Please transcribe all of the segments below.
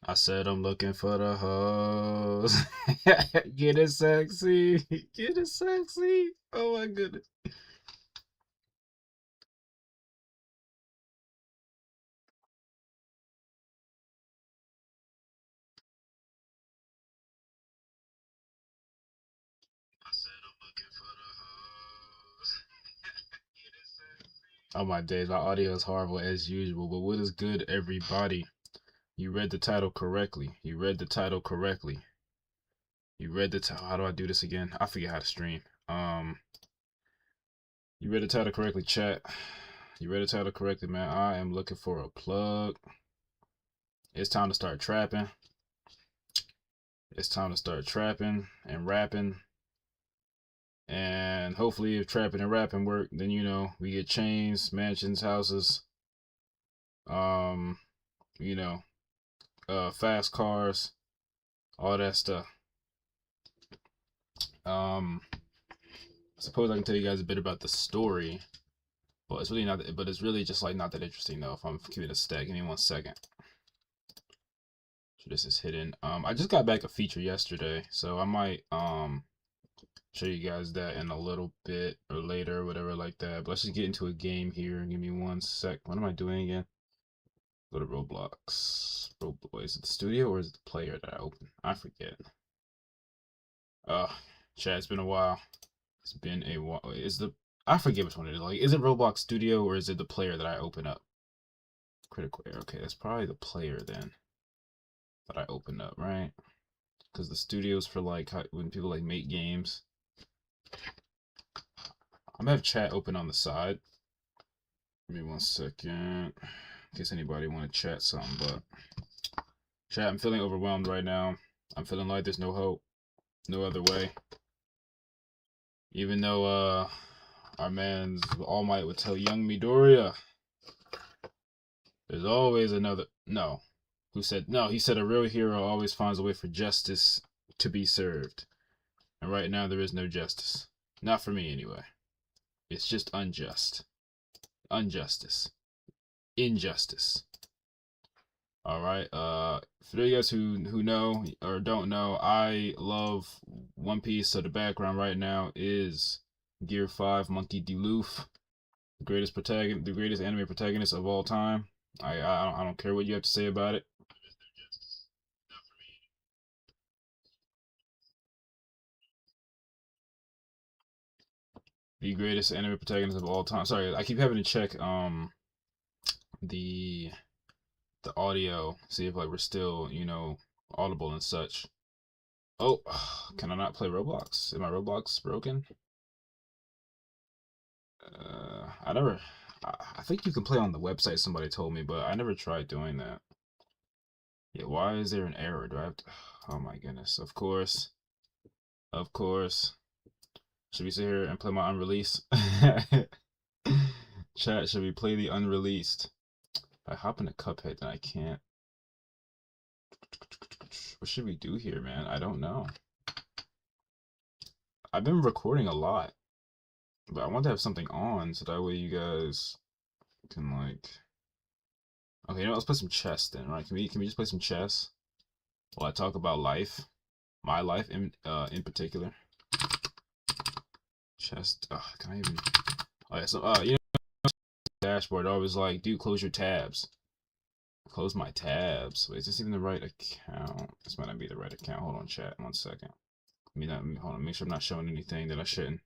I said I'm looking for the hoes. Get it sexy. Get it sexy. Oh my goodness. I said I'm looking for the hoes. Get it sexy. Oh my days, my audio is horrible as usual, but what is good, everybody? You read the title correctly. You read the title correctly. You read the title. How do I do this again? I forget how to stream. You read the title correctly, chat. You read the title correctly, man. I am looking for a plug. It's time to start trapping. It's time to start trapping and rapping. And hopefully, if trapping and rapping work, then we get chains, mansions, houses, um, you know, fast cars, all that stuff. I suppose I can tell you guys a bit about the story, but it's really not. But it's really just like not that interesting though. If I'm keeping it a stack, give me 1 second. So this is hidden. I just got back a feature yesterday, so I might show you guys that in a little bit or later, whatever like that. But let's just get into a game here. Give me 1 sec. What am I doing again? Go to Roblox. Roblox. Is it the studio or is it the player that I open? I forget. Chat, it's been a while. It's been a while. I forget which one it is. Like, is it Roblox Studio or is it the player that I open up? Critical error. Okay, that's probably the player then that I open up, right? Because the studio's for like when people like make games. I'm gonna have chat open on the side. Give me 1 second. In case anybody want to chat something, but chat, I'm feeling overwhelmed right now. I'm feeling like there's no hope, no other way. Even though our man's All Might would tell young Midoriya, there's always another. No, who said no? He said a real hero always finds a way for justice to be served, and right now there is no justice. Not for me anyway. It's just unjust, injustice. All right. For you guys who know or don't know, I love One Piece. So the background right now is Gear 5 Monkey D. Luffy, the greatest anime protagonist of all time. I don't care what you have to say about it. The greatest anime protagonist of all time. Sorry, I keep having to check the audio, see if like we're still audible and such. Oh, can I not play Roblox? Is my Roblox broken? I never. I think you can play on the website. Somebody told me, but I never tried doing that. Yeah, why is there an error? Do I have to? Oh my goodness! Of course, of course. Should we sit here and play my unreleased? Chat, should we play the unreleased? If I hop into Cuphead, then I can't. What should we do here, man? I don't know. I've been recording a lot, but I want to have something on so that way you guys can like. Okay, let's play some chess then, right? Can we just play some chess while I talk about life, my life in particular? Chess. Can I even? Oh yeah. So dashboard. I was like, dude, close your tabs. Close my tabs. Wait, is this even the right account? This might not be the right account. Hold on, chat. 1 second. Hold on. Make sure I'm not showing anything that I shouldn't.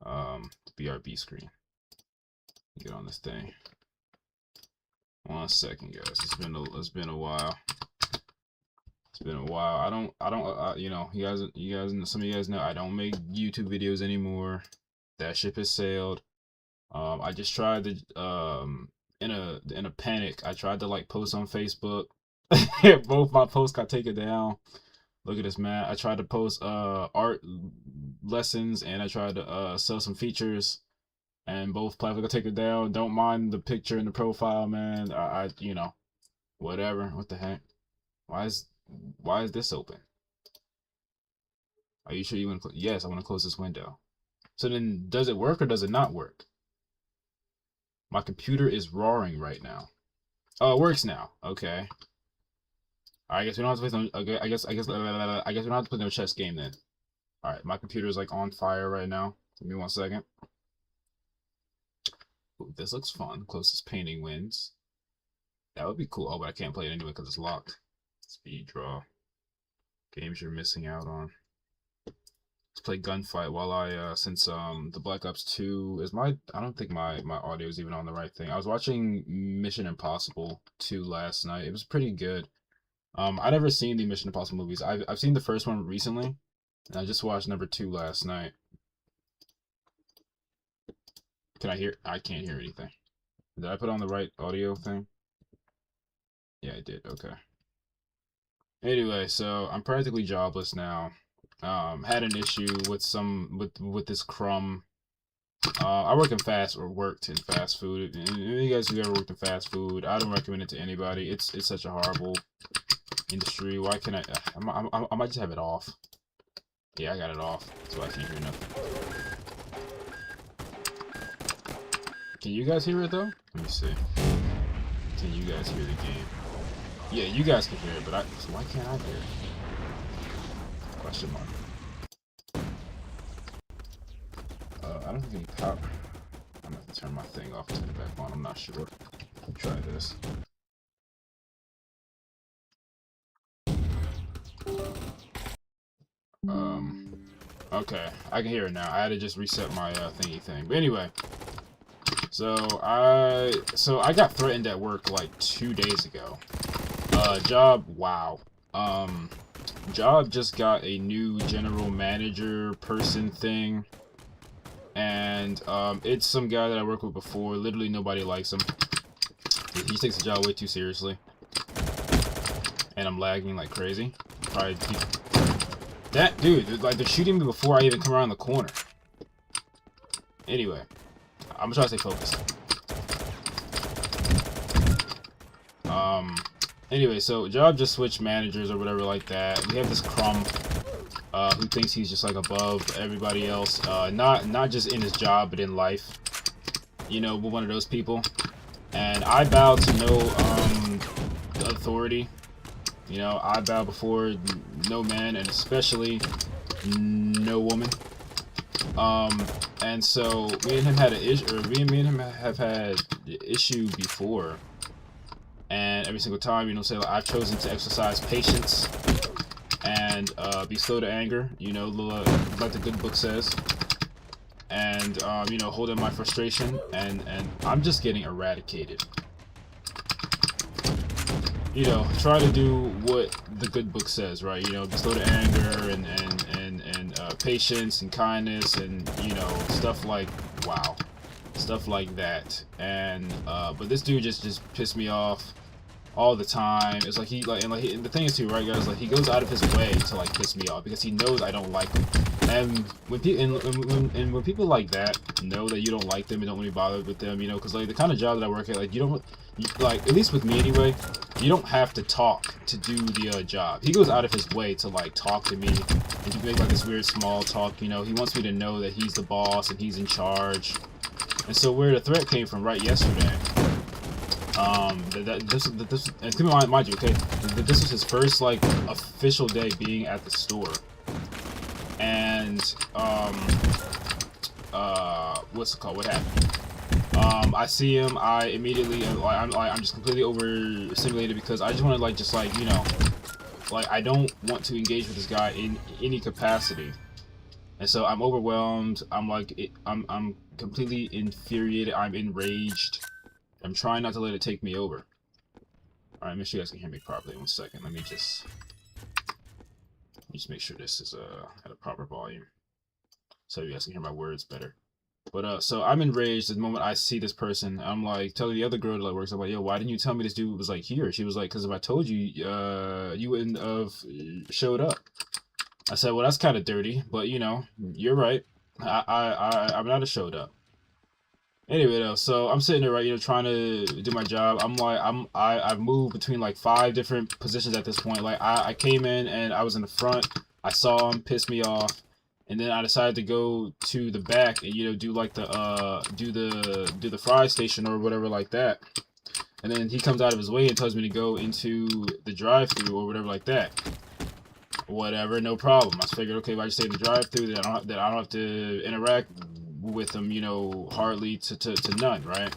The BRB screen. Get on this thing. 1 second, guys. It's been a while. It's been a while. Some of you guys know I don't make YouTube videos anymore. That ship has sailed. I just tried to in a panic. I tried to like post on Facebook. Both my posts got taken down. Look at this, man. I tried to post art lessons and I tried to sell some features, and both platforms got taken down. Don't mind the picture in the profile, man. Whatever. What the heck? Why is this open? Are you sure you want to? Yes, I want to close this window. So then, does it work or does it not work? My computer is roaring right now. Oh, it works now. Okay. I guess we don't have to play no. Okay, I guess we don't have to play no chess game then. All right, my computer is like on fire right now. Give me 1 second. Ooh, this looks fun. Closest painting wins. That would be cool. Oh, but I can't play it anyway because it's locked. Speed draw. Games you're missing out on. Let's play gunfight while I since the Black Ops 2 is I don't think my audio is even on the right thing. I was watching Mission Impossible 2 last night. It was pretty good. I never seen the Mission Impossible movies. I've seen the first one recently, and I just watched number 2 last night. Can I hear? I can't hear anything. Did I put on the right audio thing? Yeah, I did. Okay. Anyway, so I'm practically jobless now. Had an issue with this crumb. I worked in fast food. And you guys who ever worked in fast food, I don't recommend it to anybody. It's such a horrible industry. Why can I might just have it off. Yeah, I got it off, so I can't hear nothing. Can you guys hear it though? Let me see. Can you guys hear the game? Yeah, you guys can hear it, but so why can't I hear it? Question mark. I don't think any power. I'm gonna have to turn my thing off and turn it back on. I'm not sure. Try this. Okay, I can hear it now. I had to just reset my thingy thing. But anyway, so I got threatened at work like 2 days ago. Job, wow. Job just got a new general manager person thing. And it's some guy that I worked with before. Literally nobody likes him. He takes the job way too seriously. And I'm lagging like crazy. Probably that dude, like they're shooting me before I even come around the corner. Anyway, I'm gonna try to stay focused. Anyway, so Job just switched managers or whatever like that. We have this crumb who thinks he's just like above everybody else. Not just in his job, but in life. You know, we're one of those people. And I bow to no authority. You know, I bow before no man, and especially no woman. And so me and him had an issue, or me and him have had the issue before. And every single time, you know, say like I've chosen to exercise patience and be slow to anger, you know, like the good book says. And you know, holding my frustration, and I'm just getting eradicated. You know, try to do what the good book says, right? You know, be slow to anger and patience and kindness and, you know, stuff like, wow, stuff like that. And but this dude just pissed me off all the time. It's like and the thing is too, right, guys? Like he goes out of his way to like piss me off because he knows I don't like him. And when people like that know that you don't like them and don't want to be bothered with them, you know, because like the kind of job that I work at, like you don't, like at least with me anyway, you don't have to talk to do the job. He goes out of his way to like talk to me and to make like this weird small talk. You know, he wants me to know that he's the boss and he's in charge. And so where the threat came from right yesterday. And keep in mind you, okay, this was his first like official day being at the store. And what's it called? What happened? I see him. I immediately, I'm just completely overstimulated because I just want to you know, like I don't want to engage with this guy in any capacity, and so I'm overwhelmed. I'm completely infuriated. I'm enraged. I'm trying not to let it take me over. All right, make sure you guys can hear me properly. 1 second. Let me just make sure this is at a proper volume so you guys can hear my words better. But so I'm enraged the moment I see this person. I'm like telling the other girl that works, I'm like, yo, why didn't you tell me this dude was like here? She was like, because if I told you, you wouldn't have showed up. I said, well, that's kind of dirty, but you know, you're right. I'm not a showed up. Anyway, though, so I'm sitting there, right, you know, trying to do my job. I've moved between like 5 different positions at this point. Like I came in and I was in the front. I saw him, pissed me off, and then I decided to go to the back and, you know, do like the do the fry station or whatever like that. And then he comes out of his way and tells me to go into the drive-thru or whatever like that. Whatever, no problem. I figured, okay, if I just stay in the drive-thru, that I don't have to interact with him, you know, hardly to none, right?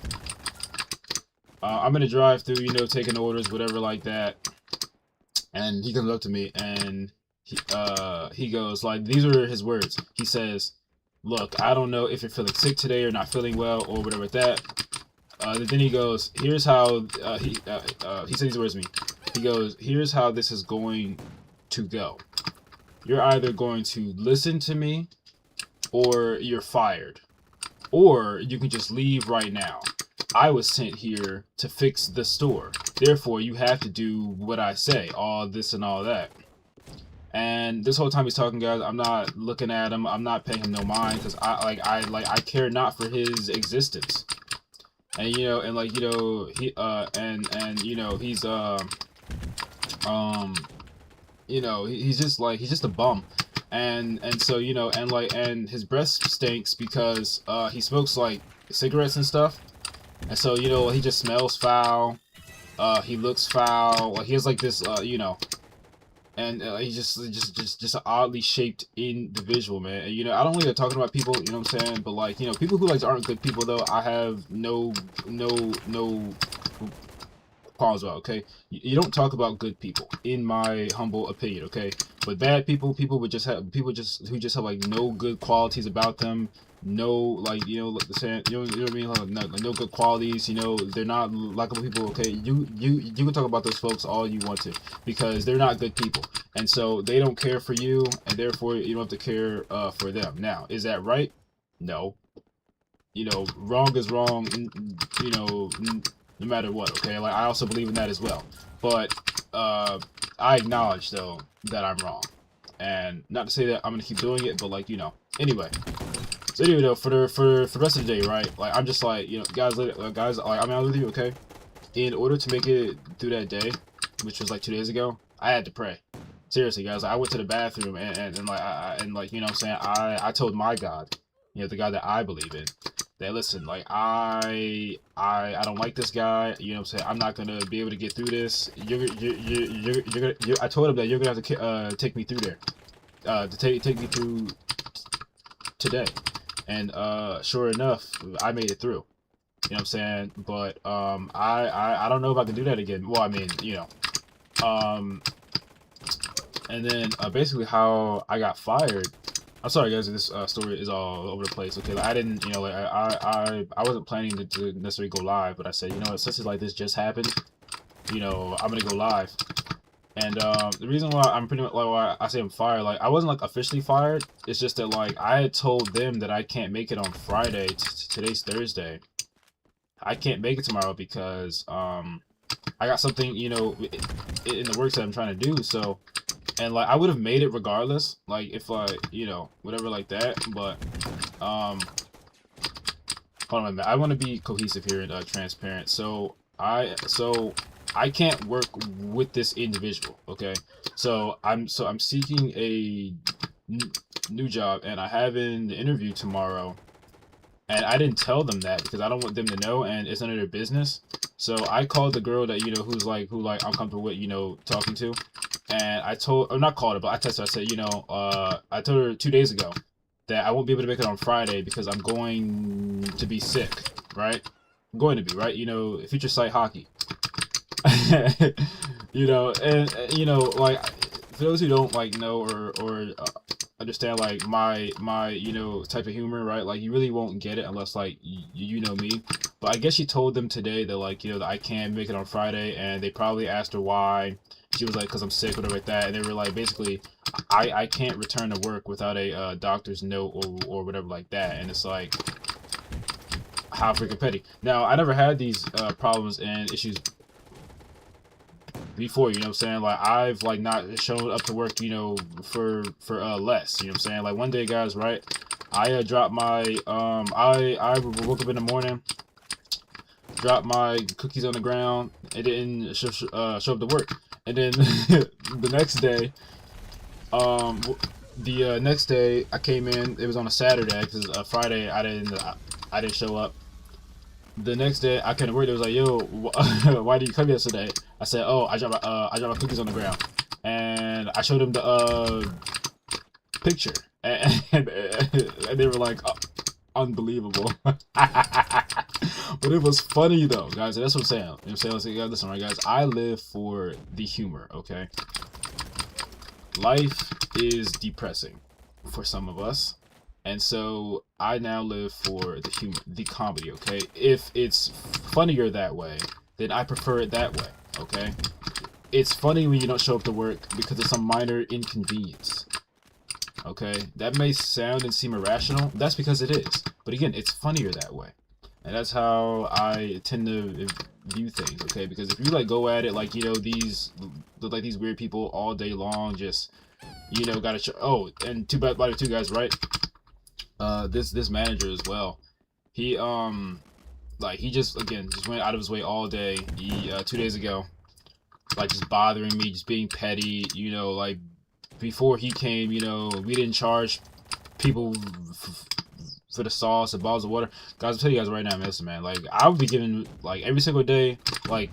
I'm in the drive-thru, you know, taking orders, whatever like that. And he comes up to me and he goes, like, these are his words. He says, look, I don't know if you're feeling sick today or not feeling well or whatever like that. Then he goes, here's how, he said these words to me. He goes, here's how this is going to go. You're either going to listen to me or you're fired. Or you can just leave right now. I was sent here to fix the store. Therefore, you have to do what I say, all this and all that. And this whole time he's talking, guys, I'm not looking at him. I'm not paying him no mind because I care not for his existence. And you know, and like, you know, he and you know, he's you know, he's just a bum. And so, you know, and his breath stinks because he smokes like cigarettes and stuff. And so, you know, he just smells foul. He looks foul. Like, he has like this, you know, and he's just an oddly shaped individual, man. And, you know, I don't really like talking about people, you know what I'm saying? But like, you know, people who like aren't good people though, I have no qualms about. Okay, you don't talk about good people, in my humble opinion. Okay, but bad people, who just have like no good qualities about them. No, like, you know, like the saying, you know what I mean, like no good qualities. You know, they're not likable people. Okay, you can talk about those folks all you want to, because they're not good people, and so they don't care for you, and therefore you don't have to care for them. Now, is that right? No. You know, wrong is wrong. You know, no matter what. Okay, like, I also believe in that as well. But I acknowledge though that I'm wrong, and not to say that I'm gonna keep doing it, but like, you know. Anyway. So anyway, though, for the rest of the day, right? Like, I'm just like, you know, guys, like, I mean, I was with you, okay? In order to make it through that day, which was like 2 days ago, I had to pray. Seriously, guys, I went to the bathroom and like, you know what I'm saying? I told my God, you know, the God that I believe in, that listen, like, I don't like this guy. You know what I'm saying? I'm not gonna be able to get through this. I told him that you're gonna have to take me through there, to take me through today. And sure enough, I made it through. You know what I'm saying? But I don't know if I can do that again. Well, I mean, you know. And then basically how I got fired. I'm sorry, guys, this story is all over the place. Okay, like, I didn't, you know, like, I wasn't planning to necessarily go live, but I said, you know what, such as like this just happened, you know, I'm gonna go live. And the reason why I'm pretty much, like, why I say I'm fired, like, I wasn't like officially fired. It's just that, like, I had told them that I can't make it on Friday. Today's Thursday. I can't make it tomorrow because I got something, you know, in the works that I'm trying to do. So, and like, I would have made it regardless, like, if I, you know, whatever like that. But hold on a minute. I want to be cohesive here and transparent. So I can't work with this individual, okay? So I'm seeking a new job, and I have an interview tomorrow, and I didn't tell them that because I don't want them to know, and it's none of their business. So I called the girl that, you know, who I'm comfortable with, you know, talking to, and I told, or not called her, but I texted her. I said, you know, I told her 2 days ago that I won't be able to make it on Friday because I'm going to be sick, right? I'm going to be, right? You know, future sight hockey. You know, and you know, like, for those who don't like know or understand like my you know, type of humor, right? Like, you really won't get it unless like you know me. But I guess she told them today that, like, you know, that I can't make it on Friday, and they probably asked her why. She was like, because I'm sick, whatever like that. And they were like, basically, I can't return to work without a doctor's note or whatever like that. And it's like, how freaking petty. Now, I never had these problems and issues before, you know what I'm saying? Like, I've like not shown up to work, you know, for less, you know what I'm saying? Like, one day, guys, right, I dropped my I woke up in the morning, dropped my cookies on the ground, it didn't show up to work. And then the next day, the next day I came in, it was on a Saturday because Friday I didn't show up. The next day, I couldn't work. They was like, "Yo, why did you come yesterday?" I said, "Oh, I dropped my cookies on the ground," and I showed them the picture, and they were like, oh, "Unbelievable." But it was funny though, guys. That's what I'm saying. You know what I'm saying? Listen, right, guys. I live for the humor. Okay, life is depressing for some of us. And so I now live for the humor, the comedy, okay? If it's funnier that way, then I prefer it that way, okay? It's funny when you don't show up to work because of some minor inconvenience, okay? That may sound and seem irrational. That's because it is. But again, it's funnier that way. And that's how I tend to view things, okay? Because if you like go at it like, you know, these weird people all day long, just, you know, gotta show. Oh, and too bad about it too, guys, right? This manager as well. He like he just went out of his way all day. He 2 days ago, like just bothering me, just being petty. You know, like before he came, you know, we didn't charge people for the sauce and bottles of water. Guys, I'll tell you guys right now, man, listen, man. Like I would be giving like every single day, like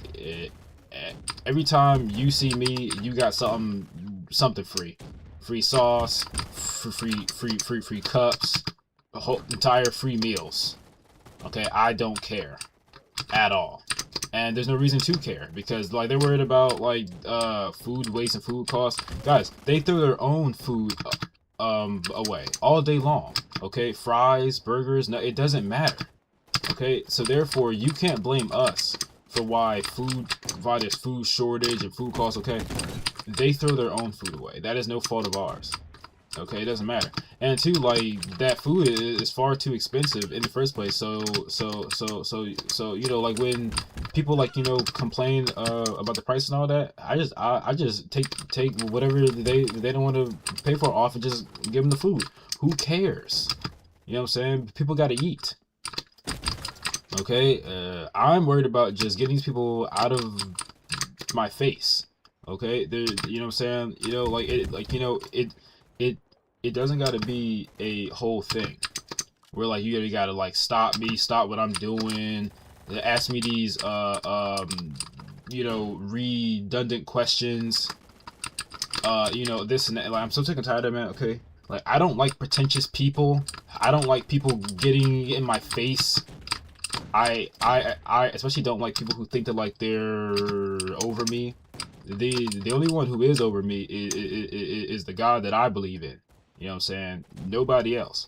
every time you see me, you got something free. Free sauce, free cups, a whole entire free meals. Okay, I don't care at all, and there's no reason to care because like they're worried about like food waste and food costs. Guys, they throw their own food away all day long. Okay, fries, burgers, no, it doesn't matter. Okay, so therefore you can't blame us for why there's food shortage and food costs. Okay, they throw their own food away. That is no fault of ours. Okay, it doesn't matter. And two, like that food is far too expensive in the first place. So you know, like when people like, you know, complain about the price and all that, I just take whatever they don't want to pay for off and just give them the food. Who cares? You know what I'm saying? People got to eat. Okay, I'm worried about just getting these people out of my face. Okay, there, you know what I'm saying? You know, like it doesn't got to be a whole thing where like you gotta like stop me, stop what I'm doing, ask me these you know, redundant questions, you know, this and that. Like I'm so sick and tired of it, man. Okay, like I don't like pretentious people. I don't like people getting in my face. I especially don't like people who think that like they're over me. The only one who is over me is the God that I believe in. You know what I'm saying? Nobody else.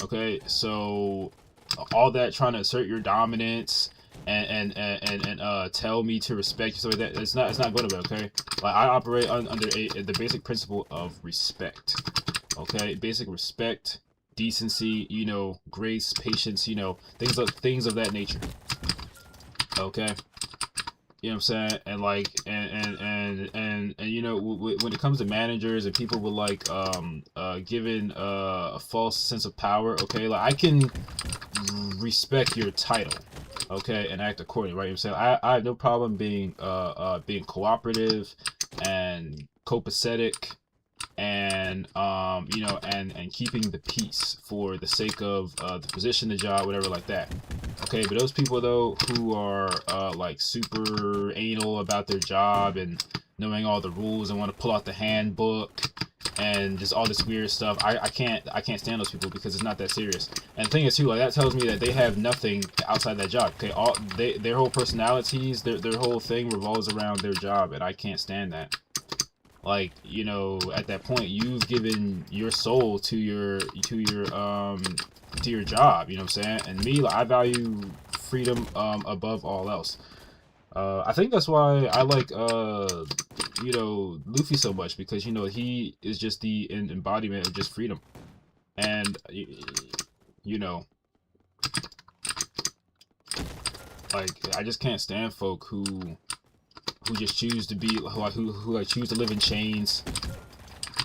Okay, so all that trying to assert your dominance and tell me to respect you, so that it's not going to be okay. Like I operate under the basic principle of respect. Okay, basic respect, decency, you know, grace, patience, you know, things of that nature. Okay, you know what I'm saying? And like and you know, when it comes to managers and people with like given a false sense of power, okay, like I can respect your title, okay, and act accordingly, right? You know what I'm saying? I have no problem being cooperative and copacetic and you know, and keeping the peace for the sake of the position, the job, whatever like that. Okay, but those people though who are like super anal about their job and knowing all the rules and want to pull out the handbook and just all this weird stuff, I can't stand those people because it's not that serious. And the thing is too, like that tells me that they have nothing outside that job. Okay, their whole personalities, their whole thing revolves around their job, and I can't stand that. Like, you know, at that point you've given your soul to your job, you know what I'm saying? And me, like, I value freedom above all else. I think that's why I like you know, Luffy so much, because you know he is just the embodiment of just freedom. And you know, like I just can't stand folk who just choose to be who like choose to live in chains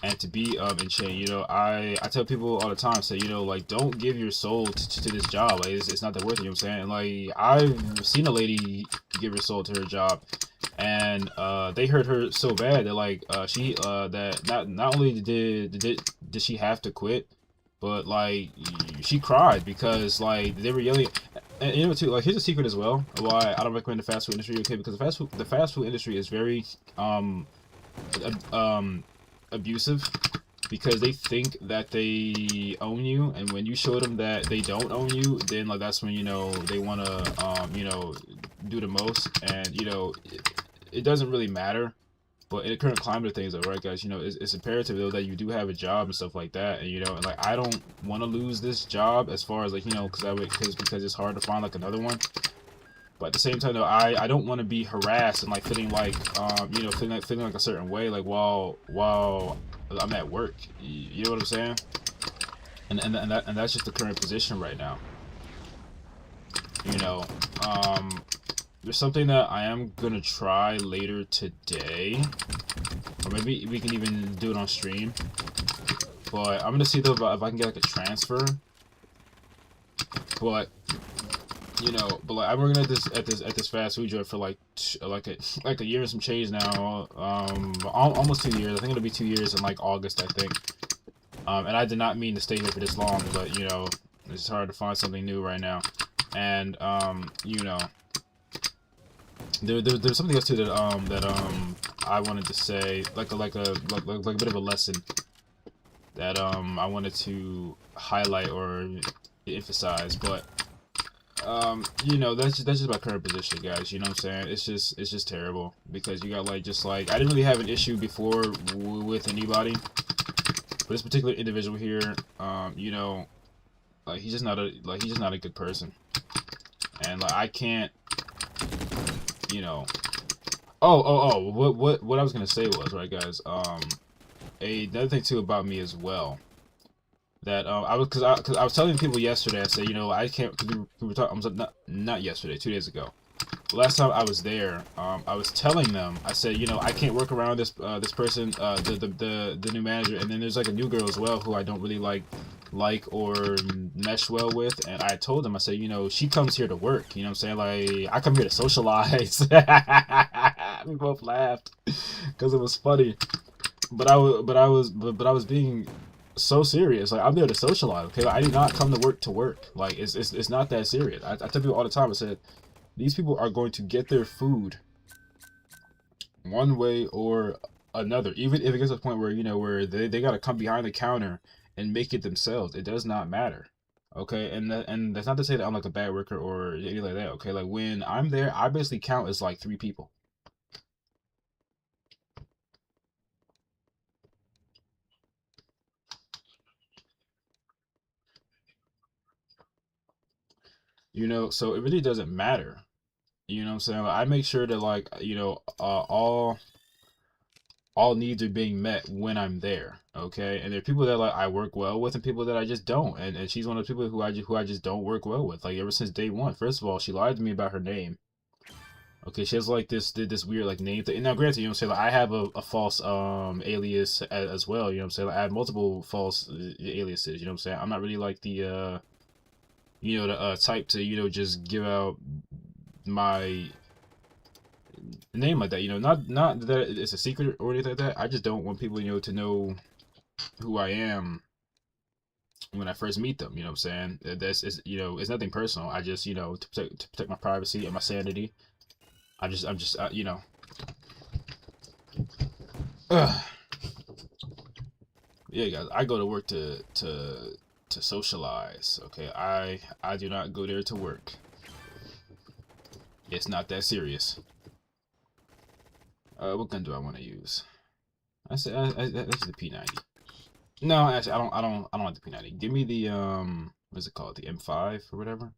and to be in chain. You know, I tell people all the time, say, you know, like don't give your soul to this job. Like it's not that worth it. You know what I'm saying? Like I've seen a lady give her soul to her job, and they hurt her so bad that like she that not only did she have to quit, but like she cried because like they were yelling. And you know too, like here's a secret as well why I don't recommend the fast food industry. Okay, because the fast food industry is very abusive, because they think that they own you, and when you show them that they don't own you, then like that's when they want to do the most. And it doesn't really matter. But in the current climate of things, though, right, guys, it's imperative though that you do have a job and stuff like that, and like I don't want to lose this job as far as like because it's hard to find like another one. But at the same time, though, I don't want to be harassed and like feeling like feeling like a certain way like while I'm at work. You know what I'm saying? And that's just the current position right now. There's something that I am gonna try later today, or maybe we can even do it on stream. But I'm gonna see though if I can get like a transfer. But like I'm working at this fast food joint for like a year and some change now. Almost 2 years. I think it'll be 2 years in like August, I think. And I did not mean to stay here for this long, but it's hard to find something new right now. And there's something else too that I wanted to say, like a bit of a lesson that I wanted to highlight or emphasize. But that's just my current position, guys. You know what I'm saying? It's just terrible, because you got like I didn't really have an issue before with anybody, but this particular individual here, like he's just not a good person, and like I can't, what I was gonna say was, right, guys, another thing too about me as well, that because I was telling people yesterday, I said, I can't, we were talking, not yesterday, 2 days ago. Last time I was there, I was telling them, I said, I can't work around this person, the new manager, and then there's like a new girl as well who I don't really like or mesh well with. And I told them, I said, she comes here to work, you know what I'm saying, like I come here to socialize. We both laughed because it was funny, but I was being so serious. Like I'm there to socialize, okay? Like, I did not come to work. Like it's not that serious. I tell people all the time, I said, these people are going to get their food one way or another, even if it gets to the point where where they got to come behind the counter and make it themselves. It does not matter, okay? And that's not to say that I'm like a bad worker or anything like that, okay? Like when I'm there, I basically count as like 3 people. So it really doesn't matter. You know what I'm saying? Like, I make sure that like all needs are being met when I'm there, okay? And there are people that like I work well with, and people that I just don't. And she's one of the people who I just don't work well with. Like ever since day one. First of all, she lied to me about her name. Okay, she has like this weird like name thing. And now granted, I'm saying, like I have a false alias as well. You know what I'm saying? Like, I have multiple false aliases. You know what I'm saying? I'm not really like the the type to just give out my name like that. Not that it's a secret or anything like that. I just don't want people to know who I am when I first meet them. You know what I'm saying? That's it's nothing personal. I just to protect my privacy and my sanity. I'm just yeah, guys, I go to work to socialize, okay? I do not go there to work. It's not that serious. What gun do I want to use? That's the P90. No, actually, I don't like the P90. Give me the what is it called? The M5 or whatever.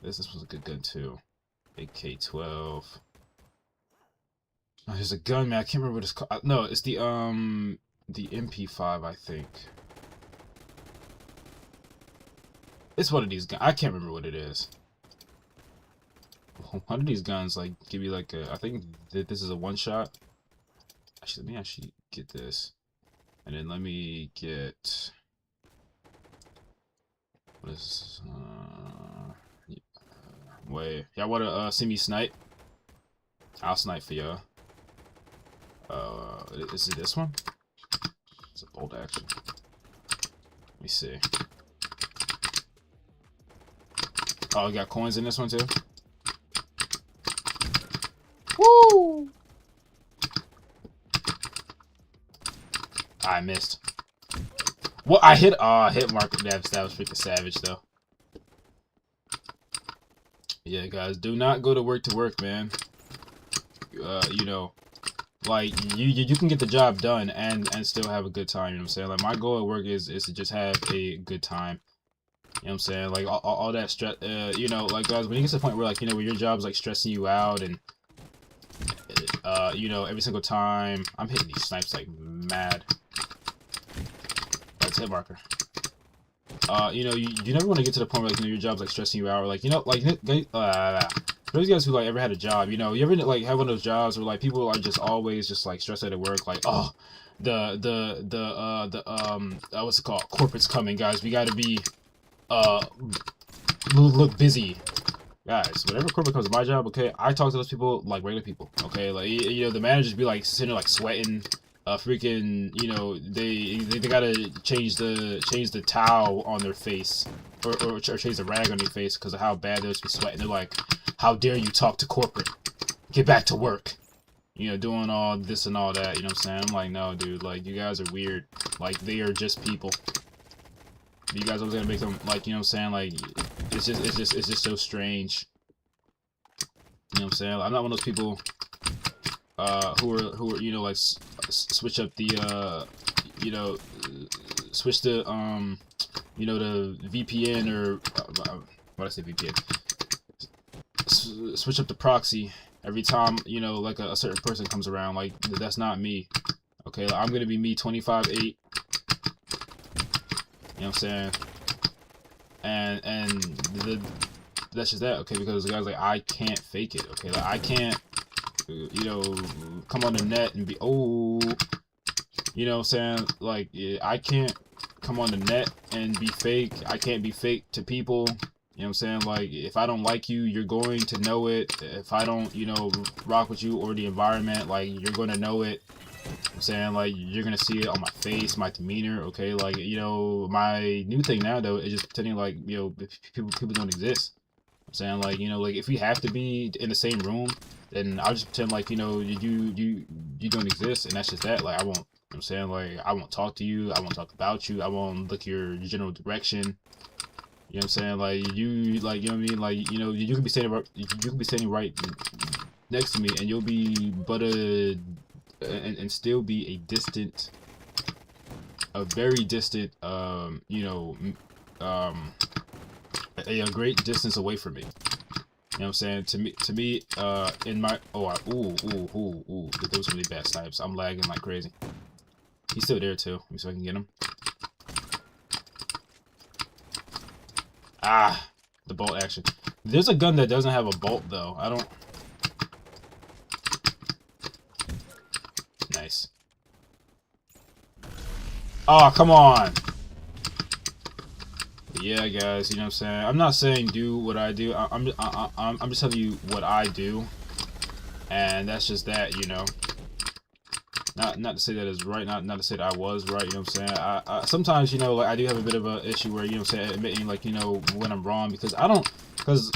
This was a good gun too. AK-12. Oh, there's a gun, man. I can't remember what it's called. No, it's the MP5, I think. It's one of these guns. I can't remember what it is. One of these guns like give you like I think this is a one shot. Actually, let me actually get this, and then let me get what is wait, y'all wanna see me snipe? I'll snipe for y'all. Is it this one? It's a bolt action. Let me see. Oh, we got coins in this one too. Woo! I missed. What? I hit. Oh, I hit mark. That was freaking savage though. Yeah, guys, do not go to work, man. You know, like you can get the job done and still have a good time. You know what I'm saying? Like my goal at work is to just have a good time. You know what I'm saying? Like all that stress. You know, like guys, when you get to the point where like, you know, where your job's like stressing you out and you know, every single time I'm hitting these snipes like mad. That's hit marker. You know, you never want to get to the point where like, you know, your job's like stressing you out, or like, you know, like those guys who like ever had a job, you know, you ever like have one of those jobs where like people are just always just like stressed out at work, like, oh, what's it called? Corporate's coming, guys. We gotta be look busy. Guys, whenever corporate comes to my job, okay, I talk to those people like regular people, okay? Like, you know, the managers be like sitting there like sweating, freaking, you know, they gotta change the towel on their face, or change the rag on their face because of how bad they must be sweating. They're like, how dare you talk to corporate? Get back to work. You know, doing all this and all that, you know what I'm saying? I'm like, no, dude, like, you guys are weird. Like, they are just people. You guys always gonna make them, like, you know what I'm saying? Like, it's just so strange. You know what I'm saying? I'm not one of those people who are you know, like switch up the you know, switch the you know, the VPN, or what I say VPN, switch up the proxy every time, you know, like a certain person comes around. Like, that's not me. Okay, like, I'm gonna be me 25/8. You know what I'm saying? And that's just that, okay? Because the guy's like, I can't fake it, okay? Like, I can't, you know, come on the net and be, oh, you know what I'm saying? Like, I can't come on the net and be fake. I can't be fake to people. You know what I'm saying? Like, if I don't like you, you're going to know it. If I don't, you know, rock with you or the environment, like, you're going to know it. I'm saying, like, you're gonna see it on my face, my demeanor, okay? Like, you know, my new thing now though is just pretending like, you know, people don't exist. I'm saying, like, you know, like, if we have to be in the same room, then I'll just pretend like, you know, you don't exist, and that's just that. Like, I won't, you know what I'm saying, like, I won't talk to you, I won't talk about you, I won't look your general direction. You know what I'm saying? Like, you, like, you know what I mean? Like, you know, you can be standing right next to me, and you'll be but and still be a very distant, you know, a great distance away from me. You know what I'm saying? To me, in my, ooh, there was some really bad snipes. I'm lagging like crazy. He's still there too. Let me see if I can get him. Ah, the bolt action. There's a gun that doesn't have a bolt though. I don't. Nice. Oh, come on. But yeah, guys, you know what I'm saying? I'm not saying do what I do. I'm just telling you what I do. And that's just that, you know. Not to say that is right, not to say that I was right, you know what I'm saying? I sometimes, you know, like, I do have a bit of an issue where, you know what I'm saying, admitting, like, you know, when I'm wrong, because I don't, because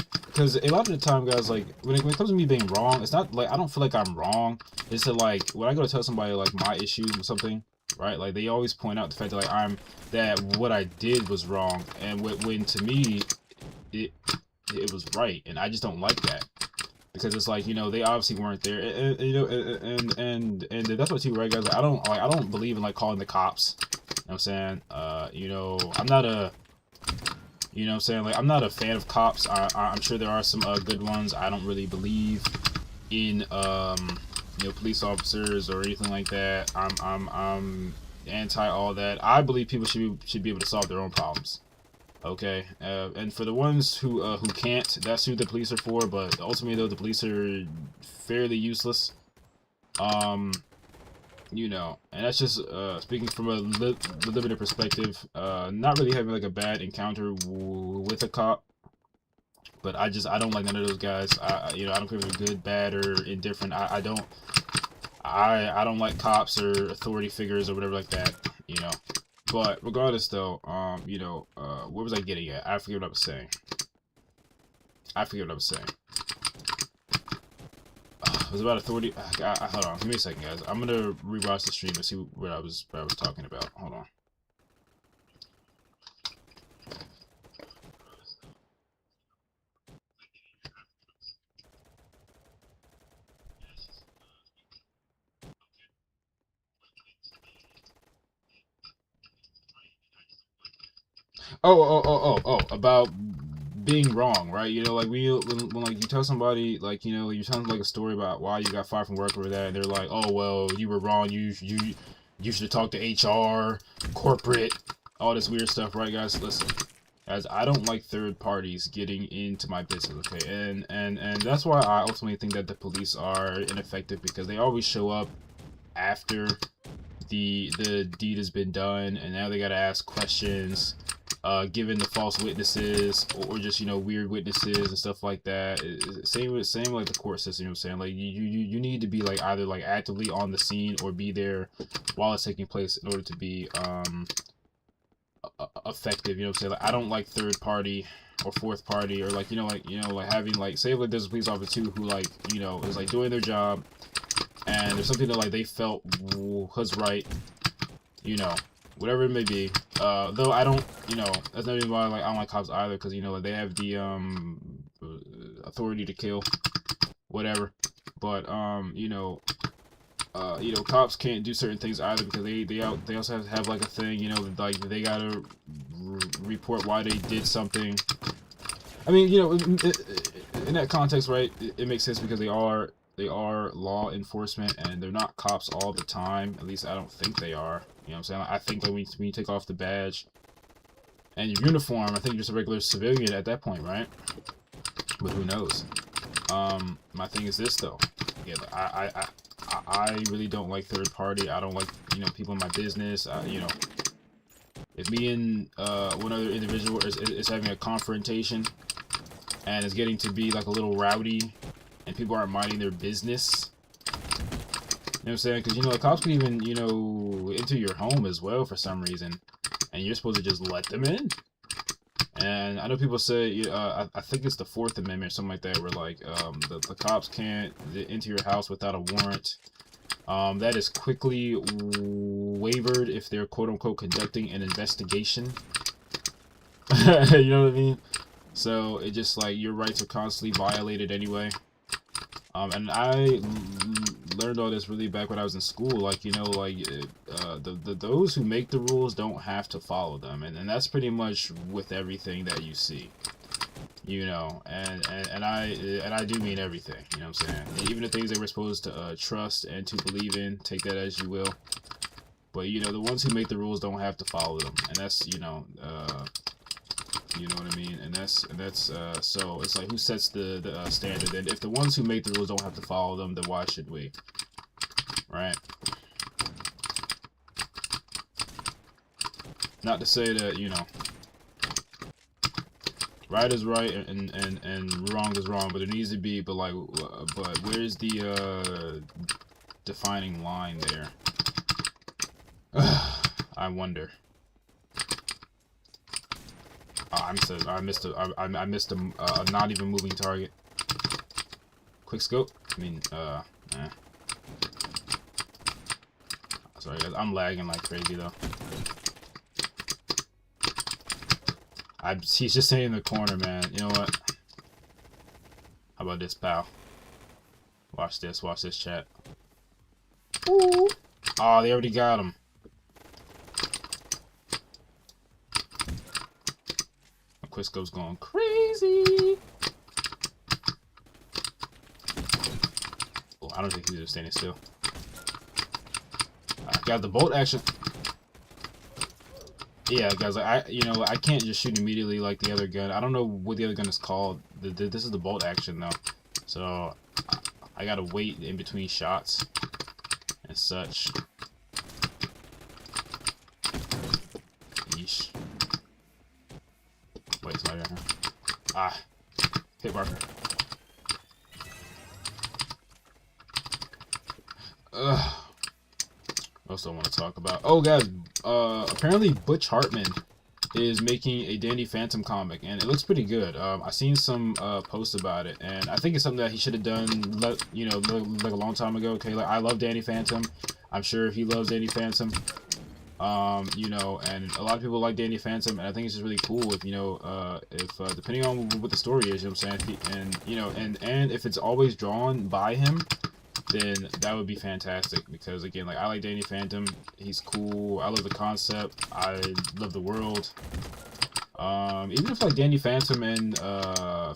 a lot of the time, guys, like, when it comes to me being wrong, it's not like I don't feel like I'm wrong. It's that, like, when I go to tell somebody like my issue or something, right? Like, they always point out the fact that, like, that what I did was wrong, and when to me it was right, and I just don't like that. Because it's like, you know, they obviously weren't there, and you know, and that's what too, right, guys? Like, I don't believe in like calling the cops. You know what I'm saying? You know, I'm not a, you know what I'm saying? Like, I'm not a fan of cops. I'm sure there are some good ones. I don't really believe in you know, police officers or anything like that. I'm anti all that. I believe people should be able to solve their own problems. Okay, and for the ones who can't, that's who the police are for. But ultimately, though, the police are fairly useless. You know, and that's just speaking from a limited perspective. Not really having like a bad encounter with a cop, but I don't like none of those guys. You know, I don't care if they're good, bad, or indifferent. I don't like cops or authority figures or whatever like that. you know. But regardless, though, you know, where was I getting at? I forget what I was saying. It was about authority. Hold on, give me a second, guys. I'm gonna rewatch the stream and see what I was talking about. Hold on. Oh, about being wrong, right? You know, like when like you tell somebody, like, you know, you're telling like a story about why you got fired from work or that, and they're like, oh well, you were wrong. You should have talked to HR, corporate, all this weird stuff, right, guys? Listen, as I don't like third parties getting into my business, okay? And that's why I ultimately think that the police are ineffective, because they always show up after the deed has been done, and now they gotta ask questions, given the false witnesses, or just, you know, weird witnesses and stuff like that. Same like the court system. You know what I'm saying? Like you need to be like either like actively on the scene or be there while it's taking place in order to be effective. You know what I'm saying? Like, I don't like third party or fourth party, or like, you know, like having like, say like there's a police officer too who, like, you know, is like doing their job, and there's something that like they felt was right, you know, whatever it may be. Though I don't, you know, that's not even why, like, I don't like cops either, because, you know, like, they have the authority to kill, whatever. But you know, cops can't do certain things either, because they also have like a thing, you know, like they gotta report why they did something. I mean, you know, in that context, right, it makes sense, because they are law enforcement, and they're not cops all the time. At least I don't think they are. You know what I'm saying? I think that when you take off the badge and your uniform, I think you're just a regular civilian at that point, right? But who knows? My thing is this, though. Yeah, I really don't like third party. I don't like, you know, people in my business. You know, if me and one other individual is having a confrontation, and it's getting to be like a little rowdy, and people aren't minding their business, you know what I'm saying? Because, you know, the cops can even, you know, enter your home as well for some reason, and you're supposed to just let them in. And I know people say, I think it's the Fourth Amendment or something like that, where like the cops can't enter your house without a warrant. That is quickly wavered if they're quote-unquote conducting an investigation. You know what I mean? So it just, like, your rights are constantly violated anyway. And I learned all this really back when I was in school. Like, you know, like, those who make the rules don't have to follow them, and that's pretty much with everything that you see. You know, and I do mean everything. You know what I'm saying? Even the things that we're supposed to trust and to believe in, take that as you will. But, you know, the ones who make the rules don't have to follow them, and that's, you know what I mean? And that's so it's like, who sets the standard? And if the ones who make the rules don't have to follow them, then why should we? Right? Not to say that, you know, right is right and wrong is wrong, but there needs to be, but like, but where's the defining line there? I wonder. I missed a not even moving target. Quick scope. I mean, sorry guys, I'm lagging like crazy though. He's just sitting in the corner, man. You know what? How about this, pal? Watch this, chat. Ooh. Oh, they already got him. Quisco's going crazy. Oh, I don't think he was standing still. I got the bolt action. Yeah, guys, I can't just shoot immediately like the other gun. I don't know what the other gun is called. This is the bolt action though, so I gotta wait in between shots and such. Yeesh. Wait, sorry. Ah, hit marker. Ugh. What else do I want to talk about? Oh, guys, apparently Butch Hartman is making a Danny Phantom comic, and it looks pretty good. I seen some posts about it, and I think it's something that he should have done, you know, like a long time ago. Okay, like I love Danny Phantom. I'm sure he loves Danny Phantom. You know, and a lot of people like Danny Phantom, and I think it's just really cool if, you know, depending on what the story is, you know what I'm saying, and you know, and if it's always drawn by him, then that would be fantastic, because again, like I like Danny Phantom, he's cool, I love the concept, I love the world. Even if like Danny Phantom and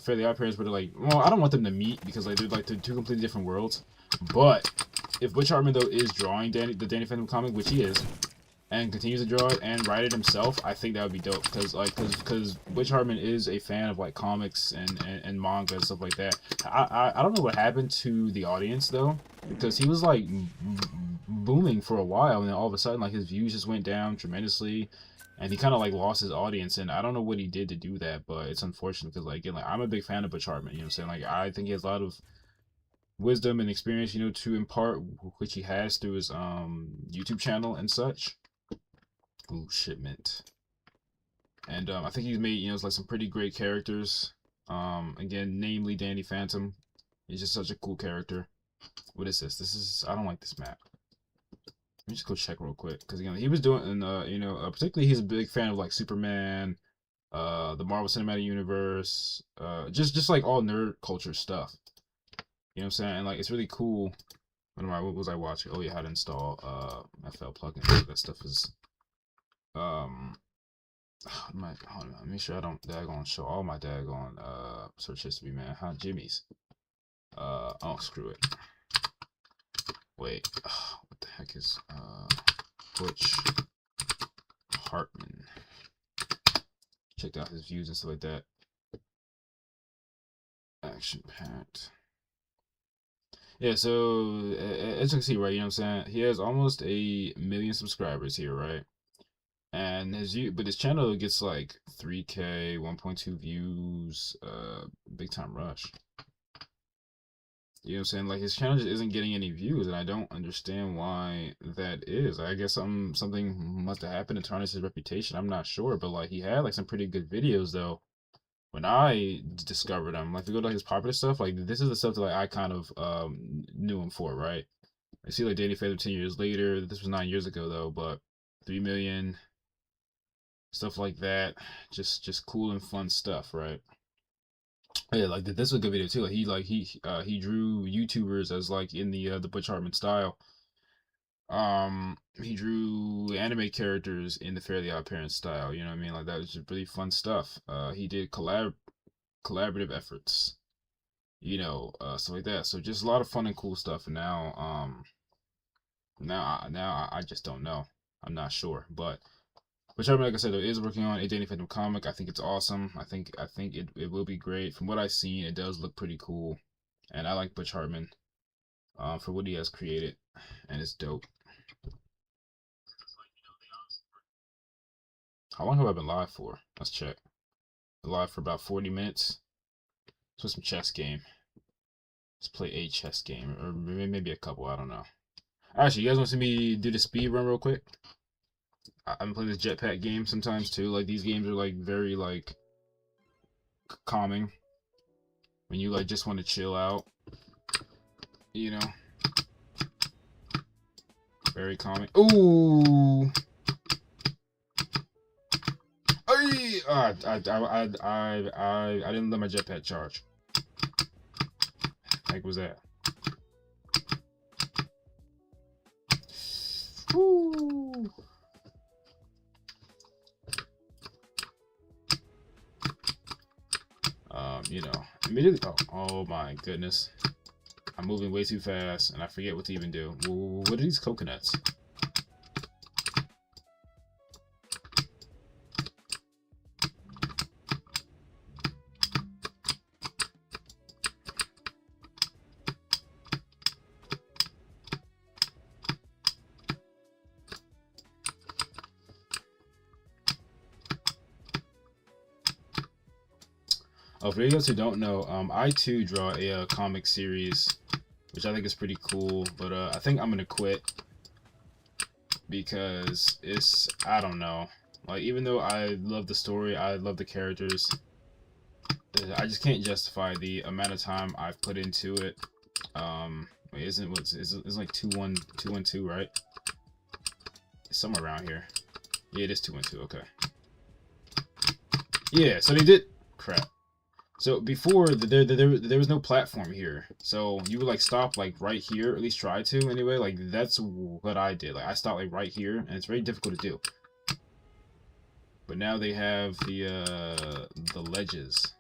Fairly Odd Parents were to, like, well, I don't want them to meet because like they're like two completely different worlds, but if Butch Hartman though is drawing the Danny Phantom comic, which he is, and continues to draw it and write it himself, I think that would be dope. Because Butch Hartman is a fan of like comics and manga and stuff like that. I don't know what happened to the audience though, because he was like booming for a while, and then all of a sudden like his views just went down tremendously, and he kind of like lost his audience. And I don't know what he did to do that, but it's unfortunate because like, again, like I'm a big fan of Butch Hartman. You know what I'm saying? Like I think he has a lot of wisdom and experience, you know, to impart, which he has through his YouTube channel and such. Ooh, shipment. And I think he's made, you know, it's like some pretty great characters. Again, namely Danny Phantom. He's just such a cool character. What is this? This is, I don't like this map. Let me just go check real quick, because again, he was doing, you know, particularly he's a big fan of like Superman, the Marvel Cinematic Universe, just like all nerd culture stuff. You know what I'm saying? And like it's really cool. What was I watching? Oh yeah, how to install FL plugins. That stuff is hold on, make sure I don't daggone show all my daggone search history, man. Huh, Jimmy's. Oh, screw it. Wait, what the heck is Butch Hartman? Checked out his views and stuff like that. Action packed. Yeah, so as you can see, right, you know what I'm saying, he has almost 1 million subscribers here, right? And his channel gets like 3K, 1.2 views, big time rush. You know what I'm saying? Like his channel just isn't getting any views, and I don't understand why that is. I guess something must have happened to tarnish his reputation. I'm not sure, but like he had like some pretty good videos though. When I discovered him, like if you go to like, his popular stuff, like this is the stuff that like I kind of knew him for, right? I see like Danny Phantom 10 years later. This was 9 years ago though, but 3 million, stuff like that, just cool and fun stuff, right? Yeah, like this was a good video too. Like he drew YouTubers as like in the Butch Hartman style. He drew anime characters in the Fairly Odd Parents style. You know what I mean? Like that was just really fun stuff. He did collaborative efforts, you know, stuff like that. So just a lot of fun and cool stuff. And now I just don't know. I'm not sure, but Butch Hartman, like I said, is working on a Danny Phantom comic. I think it's awesome. I think it will be great. From what I've seen, it does look pretty cool, and I like Butch Hartman for what he has created, and it's dope. How long have I been live for? Let's check. Live for about 40 minutes. Let's play some chess game. Let's play a chess game, or maybe a couple. I don't know. Actually, you guys want to see me do the speed run real quick? I'm playing this jetpack game sometimes too. Like these games are like very like calming when you like just want to chill out, you know. Very calming. Ooh. I didn't let my jetpack charge. Heck was that? Ooh. You know, immediately. Oh my goodness. I'm moving way too fast, and I forget what to even do. What are these coconuts? Oh, for those who don't know, I too draw a comic series, which I think is pretty cool, but I think I'm gonna quit. because I don't know. Like, even though I love the story, I love the characters, I just can't justify the amount of time I've put into it. Wait, it's like 212, right? It's somewhere around here. Yeah, it is 212. Okay. Yeah, so they did. Crap. So before there was no platform here, so you would like stop like right here, or at least try to anyway. Like that's what I did. Like I stopped like right here, and it's very difficult to do. But now they have the ledges,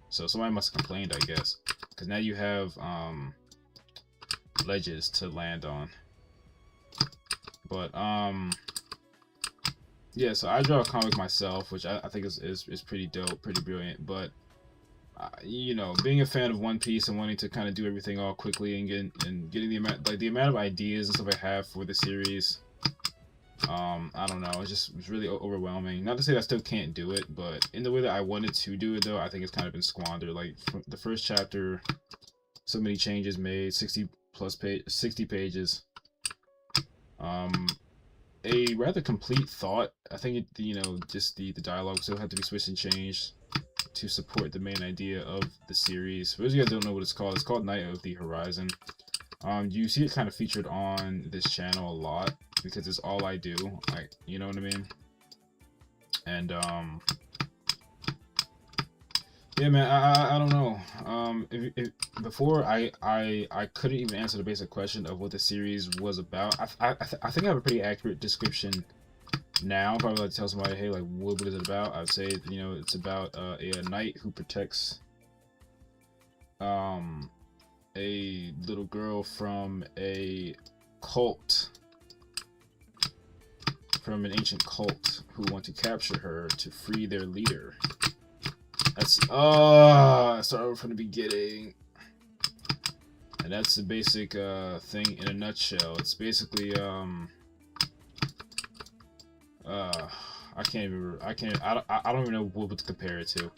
so somebody must have complained, I guess, because now you have ledges to land on. But yeah. So I draw a comic myself, which I think is pretty dope, pretty brilliant, but. You know, being a fan of One Piece and wanting to kind of do everything all quickly and getting the amount of ideas and stuff I have for the series, I don't know, it's really overwhelming. Not to say that I still can't do it, but in the way that I wanted to do it, though, I think it's kind of been squandered. Like from the first chapter, so many changes made, 60 pages, a rather complete thought. I think it, you know, just the dialogue still had to be switched and changed to support the main idea of the series. For those of you guys don't know what it's called Night of the Horizon. You see it kind of featured on this channel a lot because it's all I do. Like, you know what I mean? And yeah, man, I don't know. Before I couldn't even answer the basic question of what the series was about. I think I have a pretty accurate description now. Probably like to tell somebody, hey, like what is it about? I'd say, you know, it's about a knight who protects a little girl from a cult, from an ancient cult, who want to capture her to free their leader. That's I start over from the beginning. And that's the basic thing in a nutshell. It's basically I don't even know what to compare it to,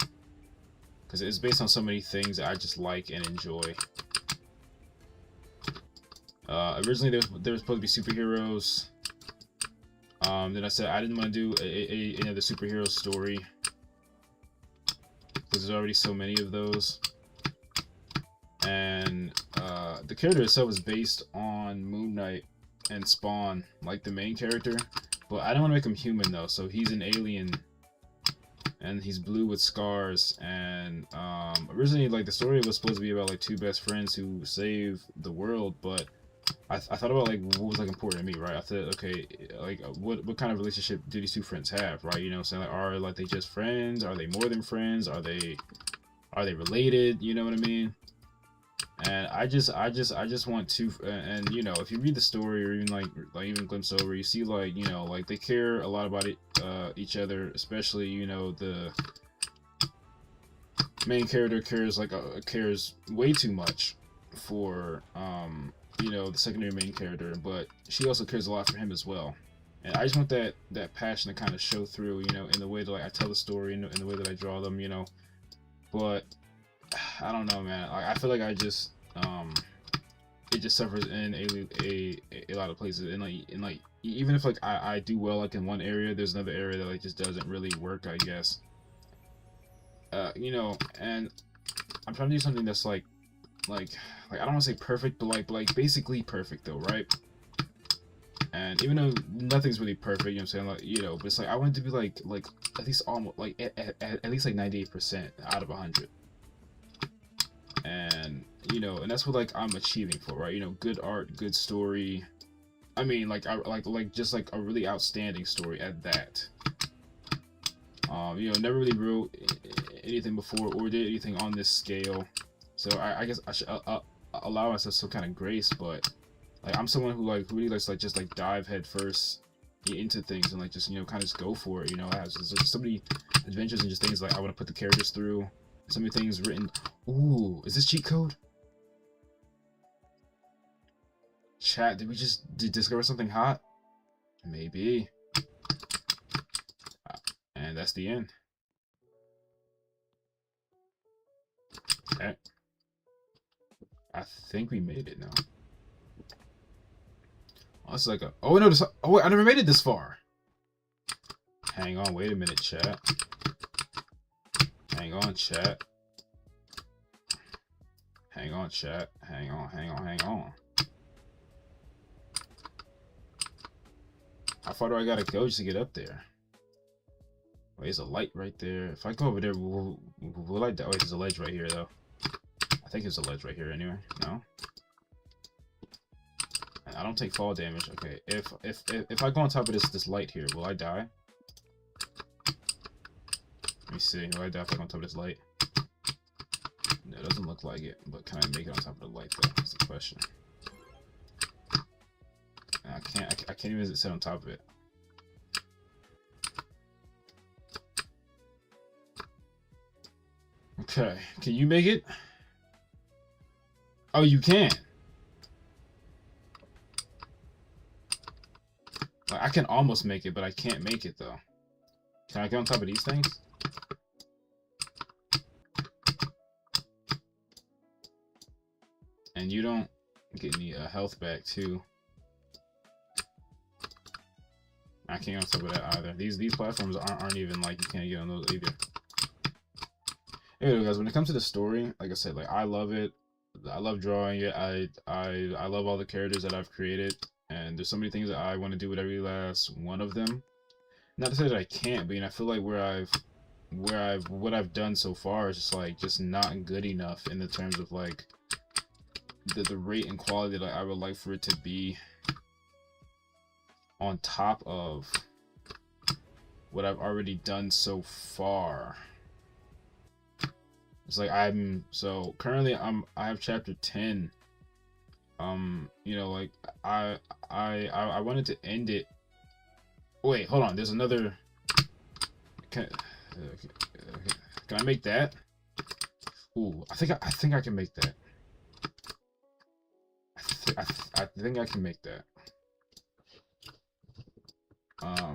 because it's based on so many things that I just like and enjoy. Originally there was supposed to be superheroes. Then I said I didn't want to do another superhero story because there's already so many of those. And the character itself is based on Moon Knight and Spawn, like the main character. But I don't want to make him human though, so he's an alien, and he's blue with scars. And originally, like the story was supposed to be about like two best friends who save the world, but I thought about like what was like important to me, right? I thought, okay, like what kind of relationship do these two friends have, right? You know, saying like, are like they just friends? Are they more than friends? Are they related? You know what I mean? And I just want to, and you know, if you read the story or even even glimpse over, you see like, you know, like they care a lot about each other, especially, you know, the main character cares way too much for you know, the secondary main character, but she also cares a lot for him as well. And I just want that passion to kind of show through, you know, in the way that like I tell the story, in the way that I draw them, you know. But I don't know, man. I feel like I just it just suffers in a lot of places, and like even if like I do well like in one area, there's another area that like just doesn't really work, I guess. You know, and I'm trying to do something that's like I don't want to say perfect, but like basically perfect though, right? And even though nothing's really perfect, you know what I'm saying, like, you know, but it's like I want it to be like at least almost like at least like 98% out of 100. And you know, and that's what like I'm achieving for, right? You know, good art, good story. I mean, like just like a really outstanding story at that. You know, never really wrote anything before or did anything on this scale, so I guess I should allow myself some kind of grace. But like I'm someone who like really likes like just like dive head first into things and like just, you know, kind of just go for it. You know, I have just so many adventures and just things like I want to put the characters through. So many things written. Ooh, is this cheat code? Chat, did we just discover something hot? Maybe. And that's the end. Okay. I think we made it now. Oh, it's like a. Oh no! This, oh wait, I never made it this far. Hang on, wait a minute, chat. Hang on, chat. Hang on, chat. Hang on, hang on, hang on. How far do I gotta go just to get up there? Wait, there's a light right there. If I go over there, will I die? Wait, there's a ledge right here, though. I think there's a ledge right here anyway. No? I don't take fall damage. Okay, if I go on top of this light here, will I die? Let me see. Will I die if I go on top of this light? No, it doesn't look like it. But can I make it on top of the light, though? That's the question. And I can't even sit on top of it. Okay, can you make it? Oh, you can. Like, I can almost make it, but I can't make it though. Can I get on top of these things? And you don't get any health back too. I can't get on top of that either. These platforms aren't even like you can't get on those either. Anyway, guys, when it comes to the story, like I said, like I love it. I love drawing it. I love all the characters that I've created, and there's so many things that I want to do with every last one of them. Not to say that I can't, but you know, I feel like what I've done so far is just not good enough in the terms of like the rate and quality that I would like for it to be on top of what I've already done so far. It's like so currently I have chapter 10. You know, like I wanted to end it. Wait, hold on. There's another. Can I make that? Ooh, I think I can make that. I think I can make that. Let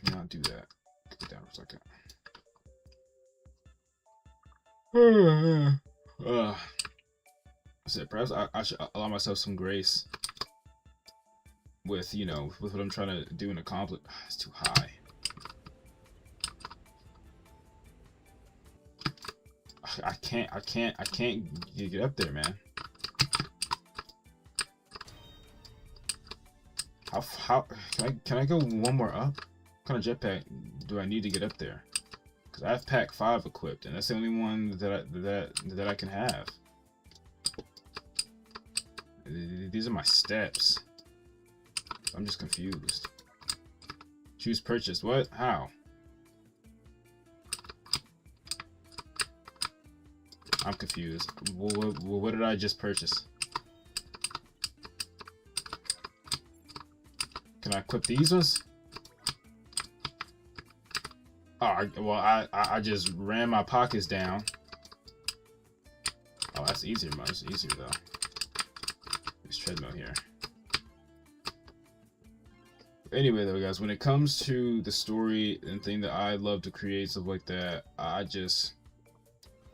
me not do that. Get down for a second. I said perhaps I should allow myself some grace with, you know, with what I'm trying to do and accomplish. It's too high. I can't get up there, man. How can I go one more up? What kind of jetpack do I need to get up there? Because I have pack 5 equipped, and that's the only one that I can have. These are my steps. I'm just confused. Choose purchase. What? How? I'm confused. What did I just purchase? Can I equip these ones? Oh, well, I just ran my pockets down. Oh, that's easier, much easier though. This treadmill here. Anyway, though, guys, when it comes to the story and thing that I love to create, stuff like that, I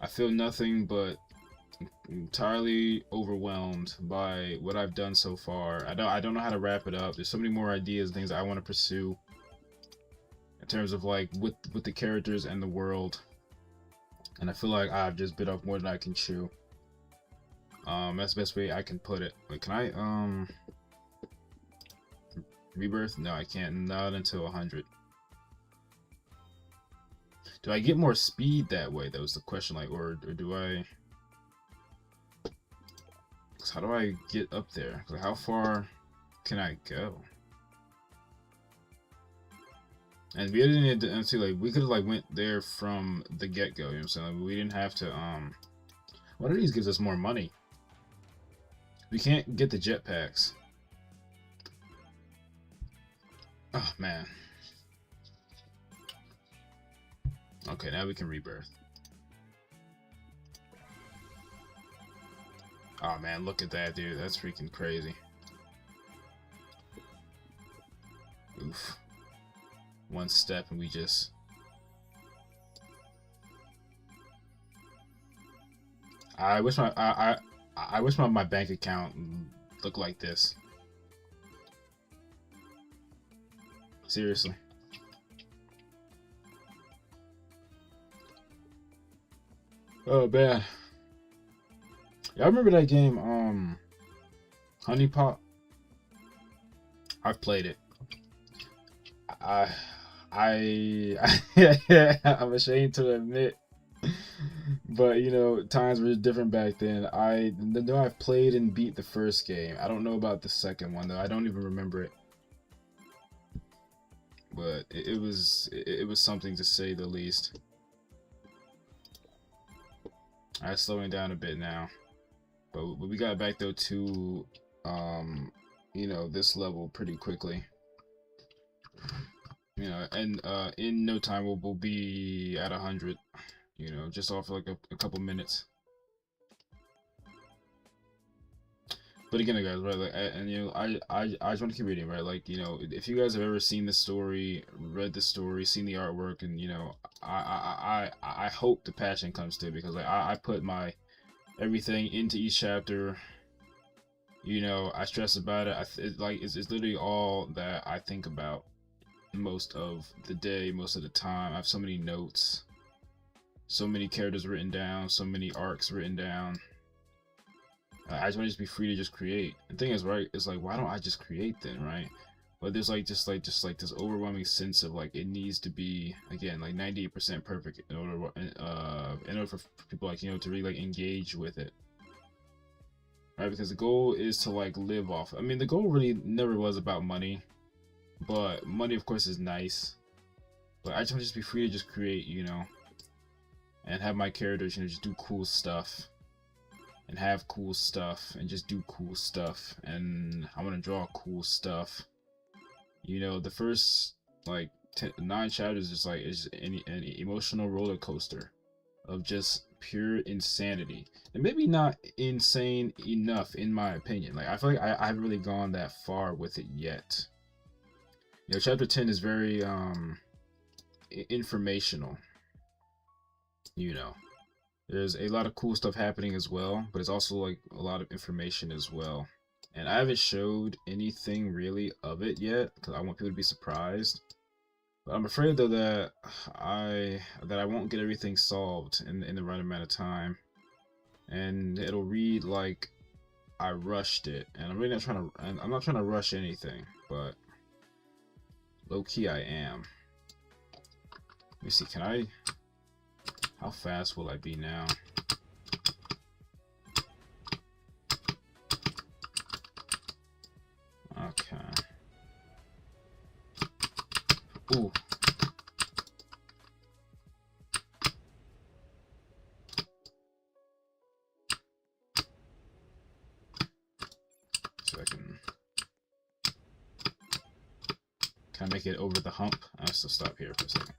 feel nothing but entirely overwhelmed by what I've done so far. I don't know how to wrap it up. There's so many more ideas, things I want to pursue in terms of like with the characters and the world, and I feel like I've just bit off more than I can chew. That's the best way I can put it. Like, can I rebirth? No, I can't. Not until 100. Do I get more speed that way? That was the question. Like, or do I? Cause how do I get up there? Like, how far can I go? And we didn't need to, like, we could have like went there from the get-go, you know what I'm saying? Like, we didn't have to, one of these gives us more money. We can't get the jetpacks. Oh, man. Okay, now we can rebirth. Oh, man, look at that, dude. That's freaking crazy. Oof. One step and we just... I wish my bank account looked like this. Seriously. Oh man. Yeah, I remember that game, Honey Pot. I've played it. I I'm ashamed to admit, but you know, times were different back then. I know I've played and beat the first game. I don't know about the second one though. I don't even remember it. But it was something to say the least. I'm slowing down a bit now, but we got back though to you know, this level pretty quickly. You know, and in no time we'll be at 100. You know, just off like a couple minutes. But again, guys, right? Like, and you know, I just want to keep reading, right? Like, you know, if you guys have ever seen the story, read the story, seen the artwork, and you know, I hope the passion comes to it, because like I put my everything into each chapter. You know, I stress about it. It's literally all that I think about most of the day, most of the time. I have so many notes, so many characters written down, so many arcs written down. I just want to just be free to just create. The thing is, right, it's like, why don't I just create then, right? But there's like just like this overwhelming sense of like it needs to be, again, like 98% perfect in order for people, like, you know, to really like engage with it, right? Because the goal is to like live off. I mean, the goal really never was about money, but money of course is nice. But I just want to just be free to just create, you know, and have my characters, you know, just do cool stuff. And have cool stuff, and just do cool stuff, and I want to draw cool stuff. You know, the first like 9 chapters is like an emotional roller coaster of just pure insanity, and maybe not insane enough in my opinion. Like I feel like I haven't really gone that far with it yet. You know, chapter 10 is very informational. You know. There's a lot of cool stuff happening as well, but it's also like a lot of information as well. And I haven't showed anything really of it yet, because I want people to be surprised. But I'm afraid though that I won't get everything solved in the right amount of time, and it'll read like I rushed it. And I'm really not trying to. And I'm not trying to rush anything, but low key I am. Let me see. Can I? How fast will I be now? Okay. Ooh. So I can I make it over the hump? I'll still stop here for a second.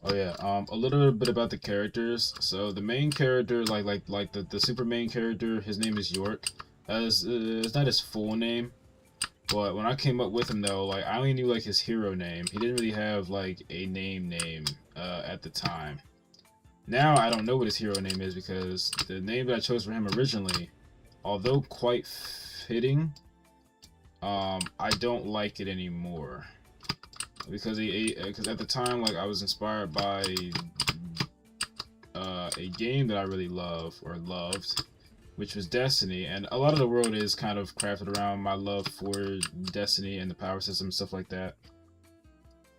Oh yeah, a little bit about the characters. So the main character, like the super main character, his name is York. As it's not his full name, but when I came up with him though, like I only knew like his hero name. He didn't really have like a name at the time. Now I don't know what his hero name is, because the name that I chose for him originally, although quite fitting, I don't like it anymore. Because at the time, like, I was inspired by a game that I really loved, which was Destiny, and a lot of the world is kind of crafted around my love for Destiny and the power system and stuff like that.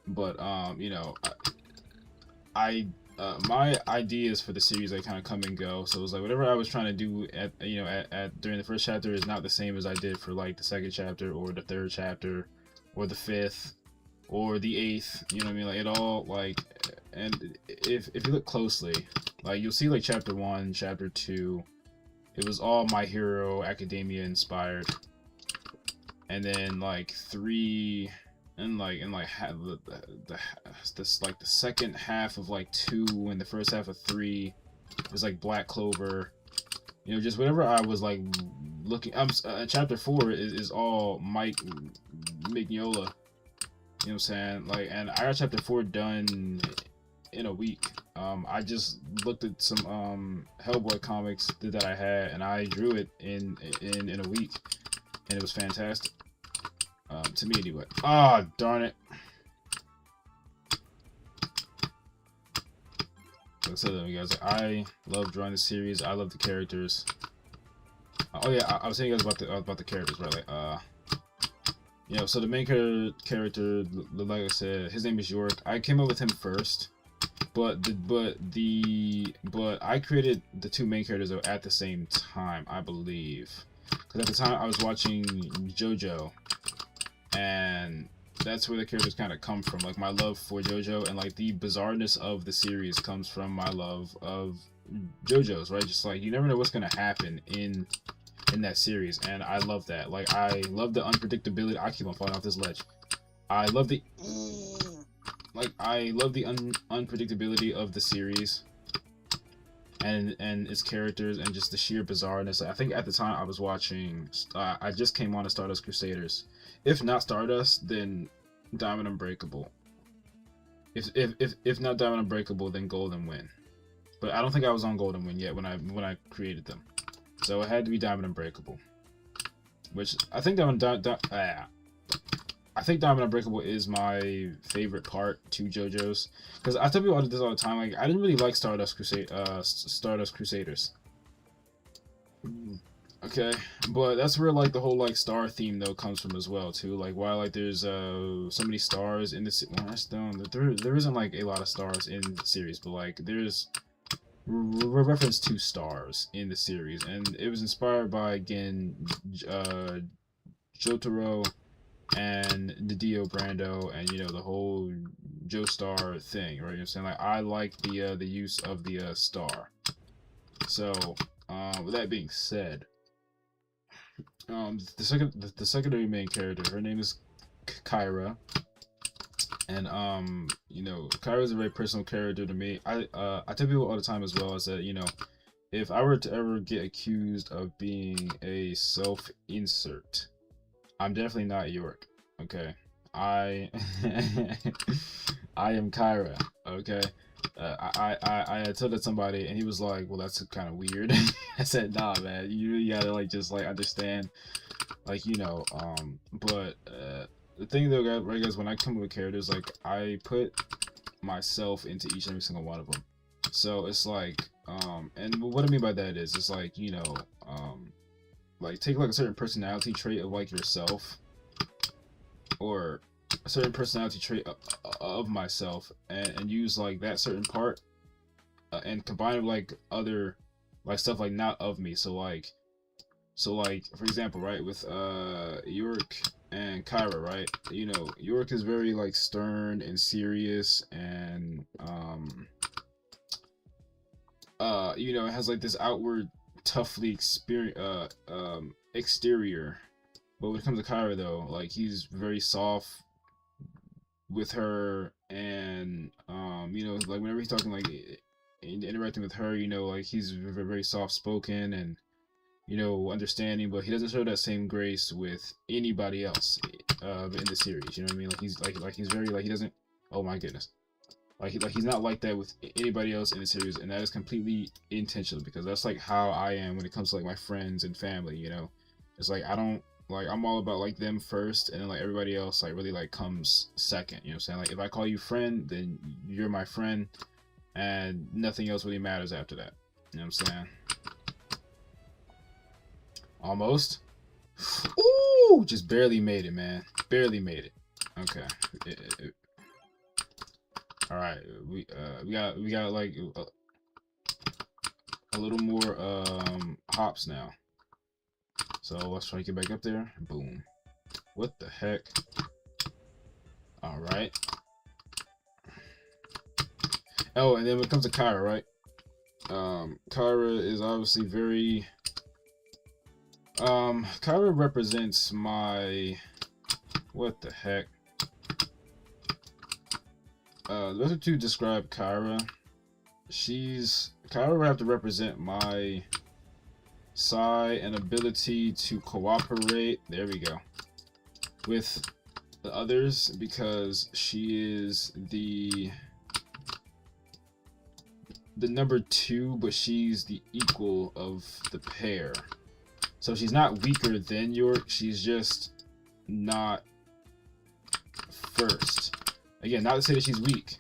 But you know, my ideas for the series like kind of come and go. So it was like whatever I was trying to do at during the first chapter is not the same as I did for like the second chapter or the third chapter or the fifth or the 8th, you know what I mean? Like it all like, and if you look closely, like you'll see like chapter 1, chapter 2, it was all My Hero Academia inspired, and then like 3, and like this like the second half of like 2 and the first half of 3 was like Black Clover, you know, just whatever I was like looking. Chapter 4 is all Mike Mignola. You know what I'm saying? Like, and I got chapter 4 done in a week. I just looked at some Hellboy comics that I had, and I drew it in a week, and it was fantastic. To me anyway. Ah, darn it. Like I said, guys, I love drawing the series. I love the characters. Oh yeah, I was telling you guys about the characters, right? Like, you know, so the main character, like I said, his name is York. I came up with him first, but I created the two main characters at the same time, I believe, because at the time I was watching JoJo, and that's where the characters kind of come from. Like, my love for JoJo and like the bizarreness of the series comes from my love of JoJo's, right? Just like, you never know what's gonna happen in that series, and I love that. Like, I love the unpredictability. I keep on falling off this ledge. I love the unpredictability of the series and its characters, and just the sheer bizarreness. I think at the time I was watching, I just came on to Stardust Crusaders. If not Stardust, then Diamond Unbreakable. If not Diamond Unbreakable, then Golden Wind. But I don't think I was on Golden Wind yet when I created them. So it had to be Diamond Unbreakable, which I think Diamond Unbreakable is my favorite part to JoJo's, because I tell people this all the time. Like, I didn't really like Stardust Crusaders. Okay, but that's where like the whole like star theme though comes from as well too. Like, why like there's so many stars in this. Well, there isn't like a lot of stars in the series, but like there's reference to stars in the series, and it was inspired by, again, Jotaro and the Dio Brando, and you know, the whole Joestar thing, right? You know what I'm saying? Like, I like the use of the star. So with that being said, the secondary main character, her name is Kyra. And you know, Kyra is a very personal character to me. I tell people all the time as well, is that, you know, if I were to ever get accused of being a self-insert, I'm definitely not York. Okay, I I am Kyra. Okay, I told that somebody, and he was like, "Well, that's kind of weird." I said, "Nah, man, you really gotta like just like understand, like, you know." But the thing though, guys, when I come up with characters, like, I put myself into each and every single one of them. So it's like, and what I mean by that is, it's like, you know, like, take like a certain personality trait of like yourself, or a certain personality trait of myself, and use like that certain part, and combine it with like other like stuff like not of me. So like for example, right, with York and Kyra, right? You know, York is very like stern and serious, and you know, it has like this outward toughly exterior. But when it comes to Kyra though, like, he's very soft with her, and you know, like, whenever he's talking, like, interacting with her, you know, like, he's very soft spoken and, you know, understanding, but he doesn't show that same grace with anybody else in the series. You know what I mean? Like, he's very like, he doesn't. Oh my goodness. Like he's not like that with anybody else in the series, and that is completely intentional, because that's like how I am when it comes to like my friends and family. You know, it's like, I don't like, I'm all about like them first, and then like everybody else like really like comes second. You know what I'm saying? Like, if I call you friend, then you're my friend, and nothing else really matters after that. You know what I'm saying? Almost. Ooh, just barely made it, man. Barely made it. Okay. All right. We got like a little more hops now. So let's try to get back up there. Boom. What the heck? All right. Oh, and then when it comes to Kyra, right? Kyra is obviously very. Kyra represents my. What the heck? The better to describe Kyra, Kyra would have to represent my Psy and ability to cooperate. There we go. With the others, because she is the the number 2, but she's the equal of the pair. So she's not weaker than York, she's just not first. Again, not to say that she's weak.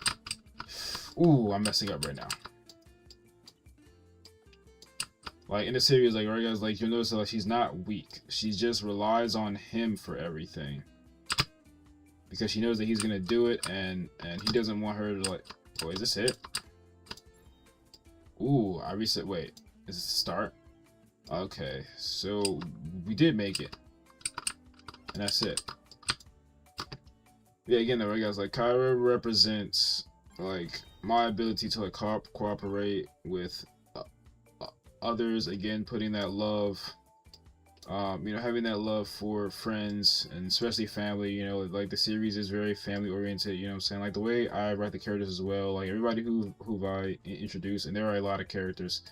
Ooh, I'm messing up right now. Like in the series, like, right guys, like you'll notice that like, she's not weak. She just relies on him for everything. Because she knows that he's gonna do it, and he doesn't want her to like. Oh, is this it? Ooh, I reset. Wait, is this the start? Okay, so we did make it, and that's it. Yeah, again, though, right, guys, like Kyra represents like my ability to like cooperate with others. Again, putting that love. You know, having that love for friends and especially family. You know, like the series is very family oriented. You know what I'm saying? Like the way I write the characters as well. Like everybody who I introduce, and there are a lot of characters.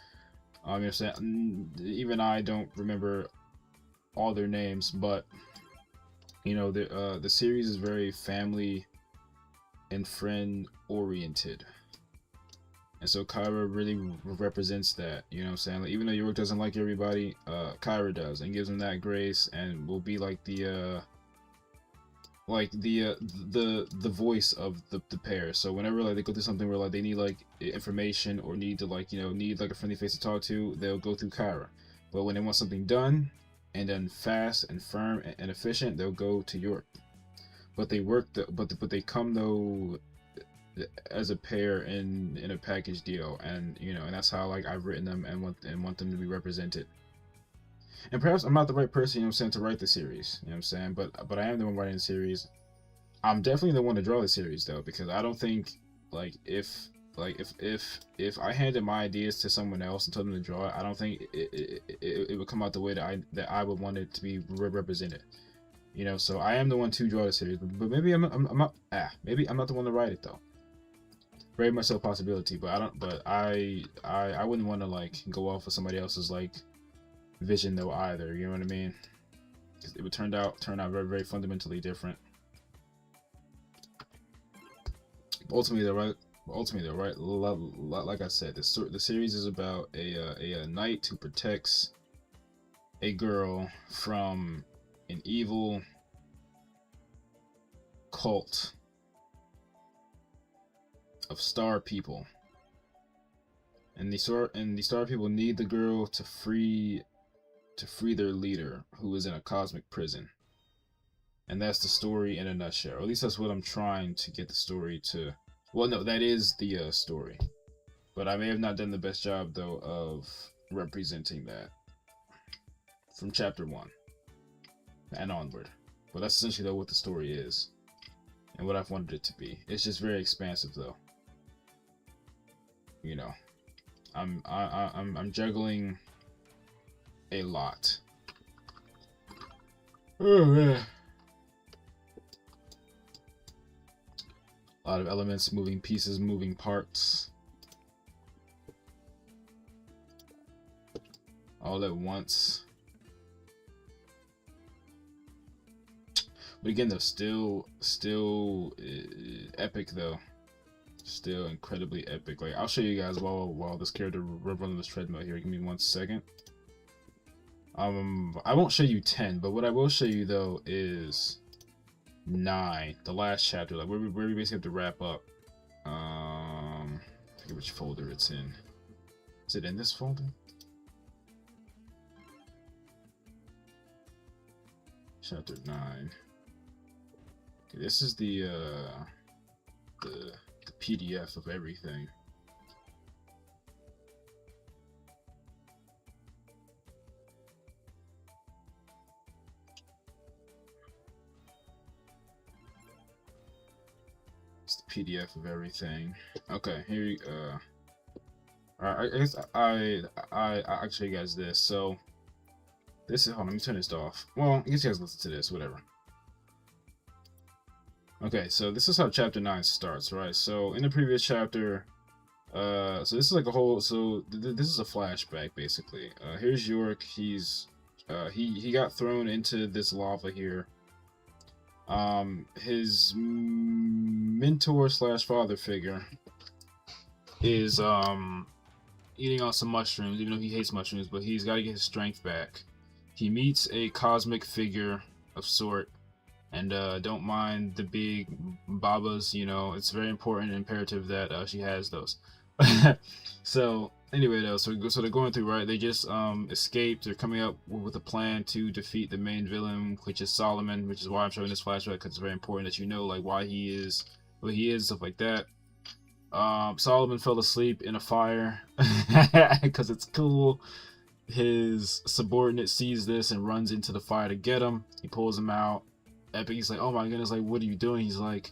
You know what I'm saying? Even I don't remember all their names, but you know, the series is very family and friend oriented. And so Kyra really represents that, you know what I'm saying? Like, even though York doesn't like everybody, Kyra does, and gives him that grace, and will be like the voice of the pair. So whenever like they go through something where like they need like information or need to like, you know, need like a friendly face to talk to, they'll go through Kyra. But when they want something done and done fast and firm and efficient, they'll go to York. But they work but they come though as a pair in a package deal, and you know, and that's how like I've written them and want them to be represented. And perhaps I'm not the right person, you know what I'm saying, to write the series, you know what I'm saying, but I am the one writing the series. I'm definitely the one to draw the series though, because I don't think like if I handed my ideas to someone else and told them to draw it, I don't think it would come out the way that I would want it to be represented. You know, so I am the one to draw the series, but maybe I'm not maybe I'm not the one to write it though. Very much so a possibility, but I wouldn't want to like go off of somebody else's like vision though either. You know what I mean? It would turn out very, very fundamentally different. Ultimately, right? Like I said, the series is about a knight who protects a girl from an evil cult of star people, and the star people need the girl to free their leader, who is in a cosmic prison. And that's the story in a nutshell, or at least that's what I'm trying to get the story to. Well, no, that is the story, but I may have not done the best job though of representing that from chapter 1 and onward. But that's essentially though what the story is and what I've wanted it to be. It's just very expansive though. You know, I'm juggling a lot. Oh man. A lot of elements, moving pieces, moving parts, all at once. But again, though, still epic though. Still incredibly epic. Like, I'll show you guys while this character runs on this treadmill here. Give me 1 second. I won't show you 10, but what I will show you though is 9, the last chapter, like where we basically have to wrap up. I forget which folder it's in. Is it in this folder? Chapter 9. Okay, this is the PDF of everything. It's the PDF of everything. Okay, here you alright, I guess I'll show you guys this. So this is, hold on, let me turn this off. Well, I guess you guys listen to this, whatever. Okay, so this is how chapter 9 starts, right? So in the previous chapter, so this is like a whole, so this is a flashback basically. Here's York. He's he got thrown into this lava here. His mentor slash father figure is eating on some mushrooms, even though he hates mushrooms, but he's got to get his strength back. He meets a cosmic figure of sort, and don't mind the big babas. You know, it's very important and imperative that she has those. So anyway, though, so they're going through, right. They just escaped. They're coming up with a plan to defeat the main villain, which is Solomon, which is why I'm showing this flashback, because it's very important that you know like why he is what he is, stuff like that. Solomon fell asleep in a fire because it's cool. His subordinate sees this and runs into the fire to get him. He pulls him out. Epic, he's like, oh my goodness, like, what are you doing? He's like,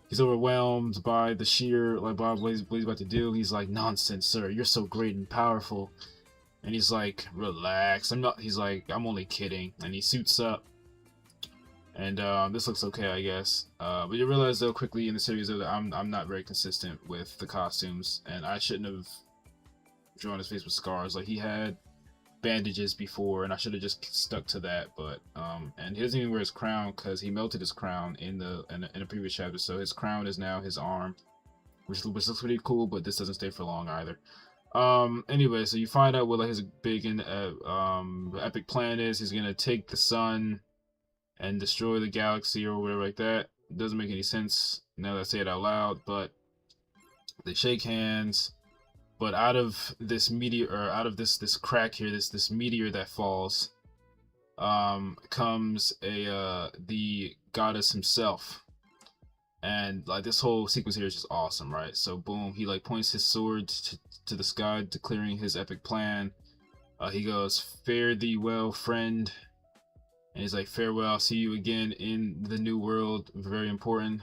he's overwhelmed by the sheer, like, by what he's about to do. He's like, nonsense, sir, you're so great and powerful. And he's like, relax, he's like, I'm only kidding. And he suits up. And this looks okay, I guess. But you realize, though, quickly in the series that I'm not very consistent with the costumes. And I shouldn't have drawn his face with scars. Like, he had bandages before, and I should have just stuck to that. But and he doesn't even wear his crown because he melted his crown in a previous chapter, so his crown is now his arm, which looks pretty cool, but this doesn't stay for long either. Anyway, so you find out what like his big and epic plan is. He's gonna take the sun and destroy the galaxy or whatever like that. It doesn't make any sense now that I say it out loud, but they shake hands. But out of this meteor, or out of this crack here, this meteor that falls, comes the goddess himself, and like this whole sequence here is just awesome, right? So boom, he like points his sword to the sky, declaring his epic plan. He goes, "Fare thee well, friend," and he's like, "Farewell, see you again in the new world." Very important.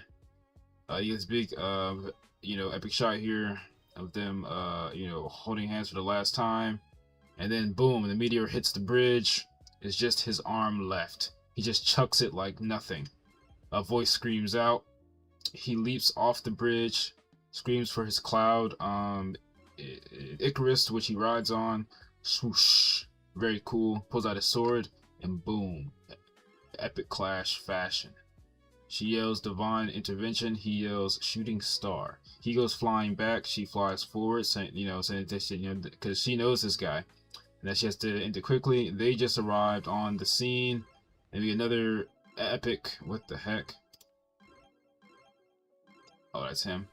He gets big, epic shot here of them, holding hands for the last time, and then boom, the meteor hits the bridge. It's just his arm left. He just chucks it like nothing. A voice screams out. He leaps off the bridge, screams for his cloud, Icarus, which he rides on. Swoosh, very cool. Pulls out his sword, and boom, epic clash fashion. She yells divine intervention. He yells shooting star. He goes flying back. She flies forward, saying that because she knows this guy, and that she has to end it quickly. They just arrived on the scene. Maybe another epic. What the heck? Oh, that's him.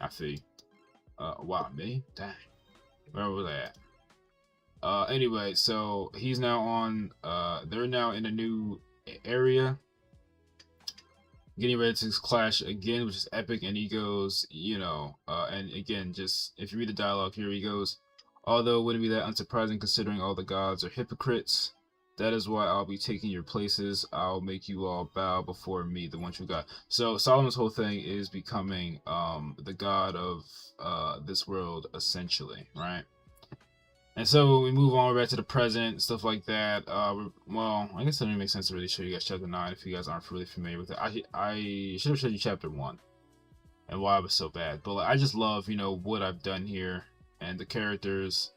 I see. Wow, me? Dang. Where was I at? Anyway, so he's now on. They're now in a new area, getting ready to clash again, which is epic. And he goes, and again, just if you read the dialogue here, he goes, although it wouldn't be that unsurprising considering all the gods are hypocrites, that is why I'll be taking your places. I'll make you all bow before me, the one true God. So Solomon's whole thing is becoming the god of this world, essentially, right? And so we move on back to the present, stuff like that. Well, I guess it doesn't make sense to really show you guys chapter 9 if you guys aren't really familiar with it. I should have showed you chapter 1 and why it was so bad. But like, I just love, what I've done here and the characters,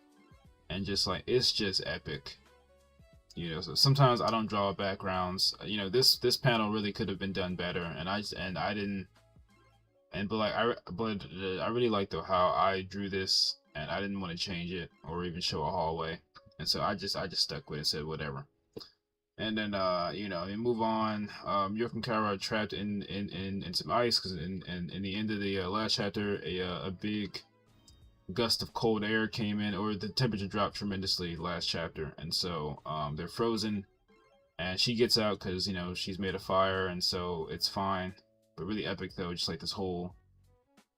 and just like, it's just epic. So sometimes I don't draw backgrounds. This panel really could have been done better, and I didn't. But I really like though how I drew this. And I didn't want to change it or even show a hallway, and so I just stuck with it, said whatever. And then we move on. York and Kara are trapped in some ice because in the end of the last chapter, a big gust of cold air came in, or the temperature dropped tremendously last chapter, and so they're frozen. And she gets out because she's made of fire, and so it's fine. But really epic though, just like this whole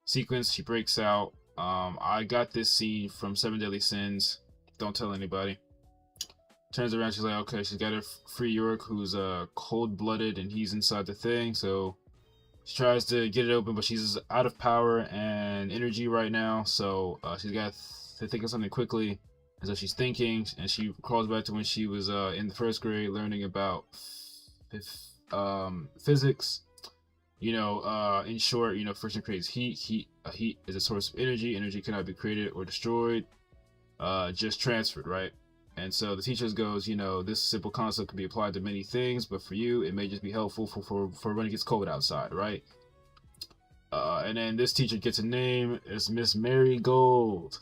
sequence. She breaks out. I got this scene from Seven Deadly Sins. Don't tell anybody. Turns around, she's like, okay, she's got to free York, who's cold-blooded, and he's inside the thing. So she tries to get it open, but she's out of power and energy right now. So she's got to think of something quickly. And so she's thinking, and she crawls back to when she was in the first grade, learning about physics. In short, friction creates heat. Heat is a source of energy. Energy cannot be created or destroyed, just transferred, right? And so the teacher goes, this simple concept can be applied to many things, but for you, it may just be helpful for when it gets cold outside, right? And then this teacher gets a name. It's Miss Marigold.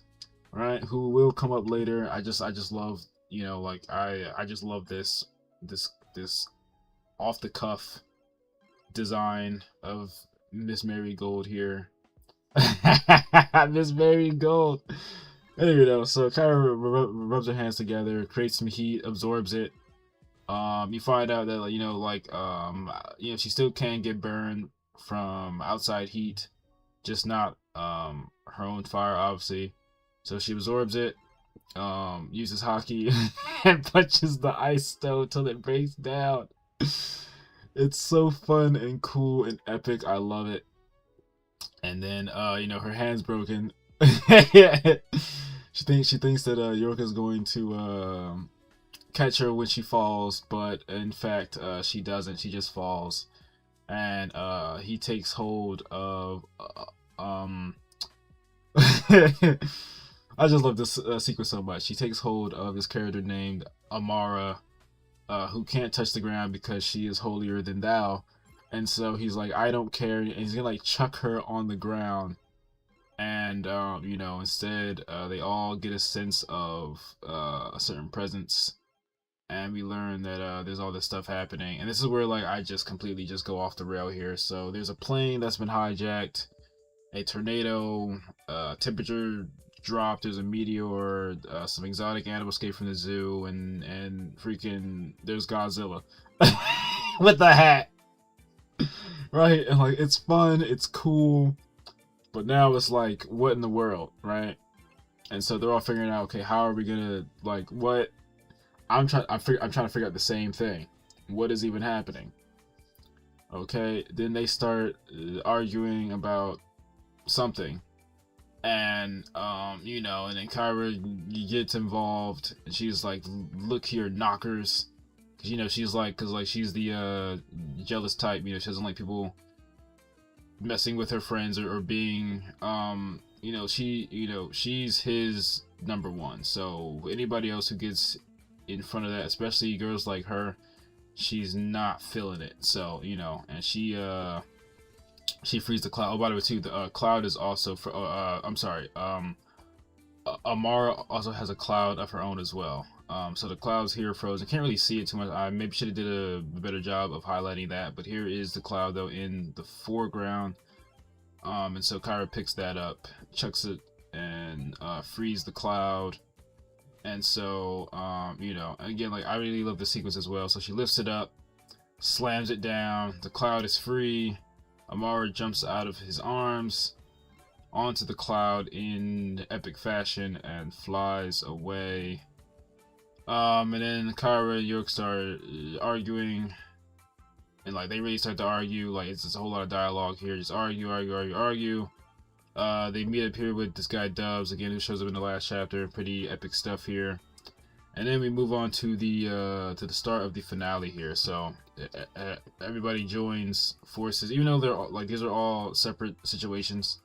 right? Who will come up later. I just love, you know, like I just love this off the cuff design of Miss Marigold here. Miss Marigold. Anyway, though, so Kyra rubs her hands together, creates some heat, absorbs it. You find out that, like, you know, she still can get burned from outside heat, just not her own fire, obviously. So she absorbs it, uses hockey, and punches the ice stone till it breaks down. It's so fun and cool and epic. I love it. And then you know, her hand's broken. She thinks that Yorka's going to catch her when she falls, but in fact she doesn't. She just falls. And he takes hold of I just love this sequence so much. He takes hold of this character named Amara, who can't touch the ground because she is holier than thou. And so he's like, I don't care, and he's gonna like chuck her on the ground. And you know, instead they all get a sense of a certain presence, and we learn that there's all this stuff happening. And this is where like I just completely just go off the rail here. So there's a plane that's been hijacked, a tornado, temperature drop, there's a meteor, some exotic animals escape from the zoo, and freaking there's Godzilla with the hat. Right? And like it's fun, it's cool, but now it's like, what in the world, right? And so they're all figuring out, okay, how are we gonna, like, what? I'm trying to figure out the same thing. What is even happening? Okay, then they start arguing about something, and you know, and then Kyra gets involved, and she's like, look here, knockers. Cause, you know, she's like, cause like she's the jealous type, you know, she doesn't like people messing with her friends, or being you know, she's his number one. So anybody else who gets in front of that, especially girls like her, she's not feeling it. So, you know, and she frees the cloud. Oh, by the way, too, the cloud is also for I'm sorry, Amara also has a cloud of her own as well. So the cloud's here frozen. Can't really see it too much. I maybe should have did a better job of highlighting that. But here is the cloud though in the foreground. And so Kyra picks that up, chucks it, and frees the cloud. And so you know, again, like I really love the sequence as well. So she lifts it up, slams it down. The cloud is free. Amara jumps out of his arms onto the cloud in epic fashion and flies away. And then Kyra and York start arguing, and like they really start to argue. Like it's just a whole lot of dialogue here, just argue. They meet up here with this guy Dubs again, who shows up in the last chapter. Pretty epic stuff here. And then we move on to the start of the finale here. So everybody joins forces, even though they're like, these are all separate situations.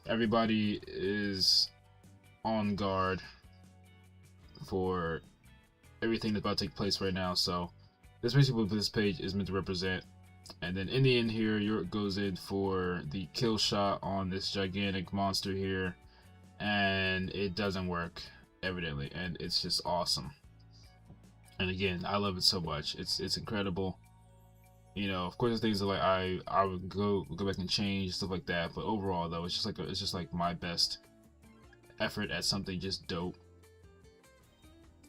Everybody is on guard for everything that's about to take place right now. So that's basically what this page is meant to represent. And then in the end here, York goes in for the kill shot on this gigantic monster here, and it doesn't work, evidently, and it's just awesome. And again, I love it so much. It's incredible. You know, of course, there's things that like I would go back and change, stuff like that. But overall, though, it's just like my best effort at something just dope.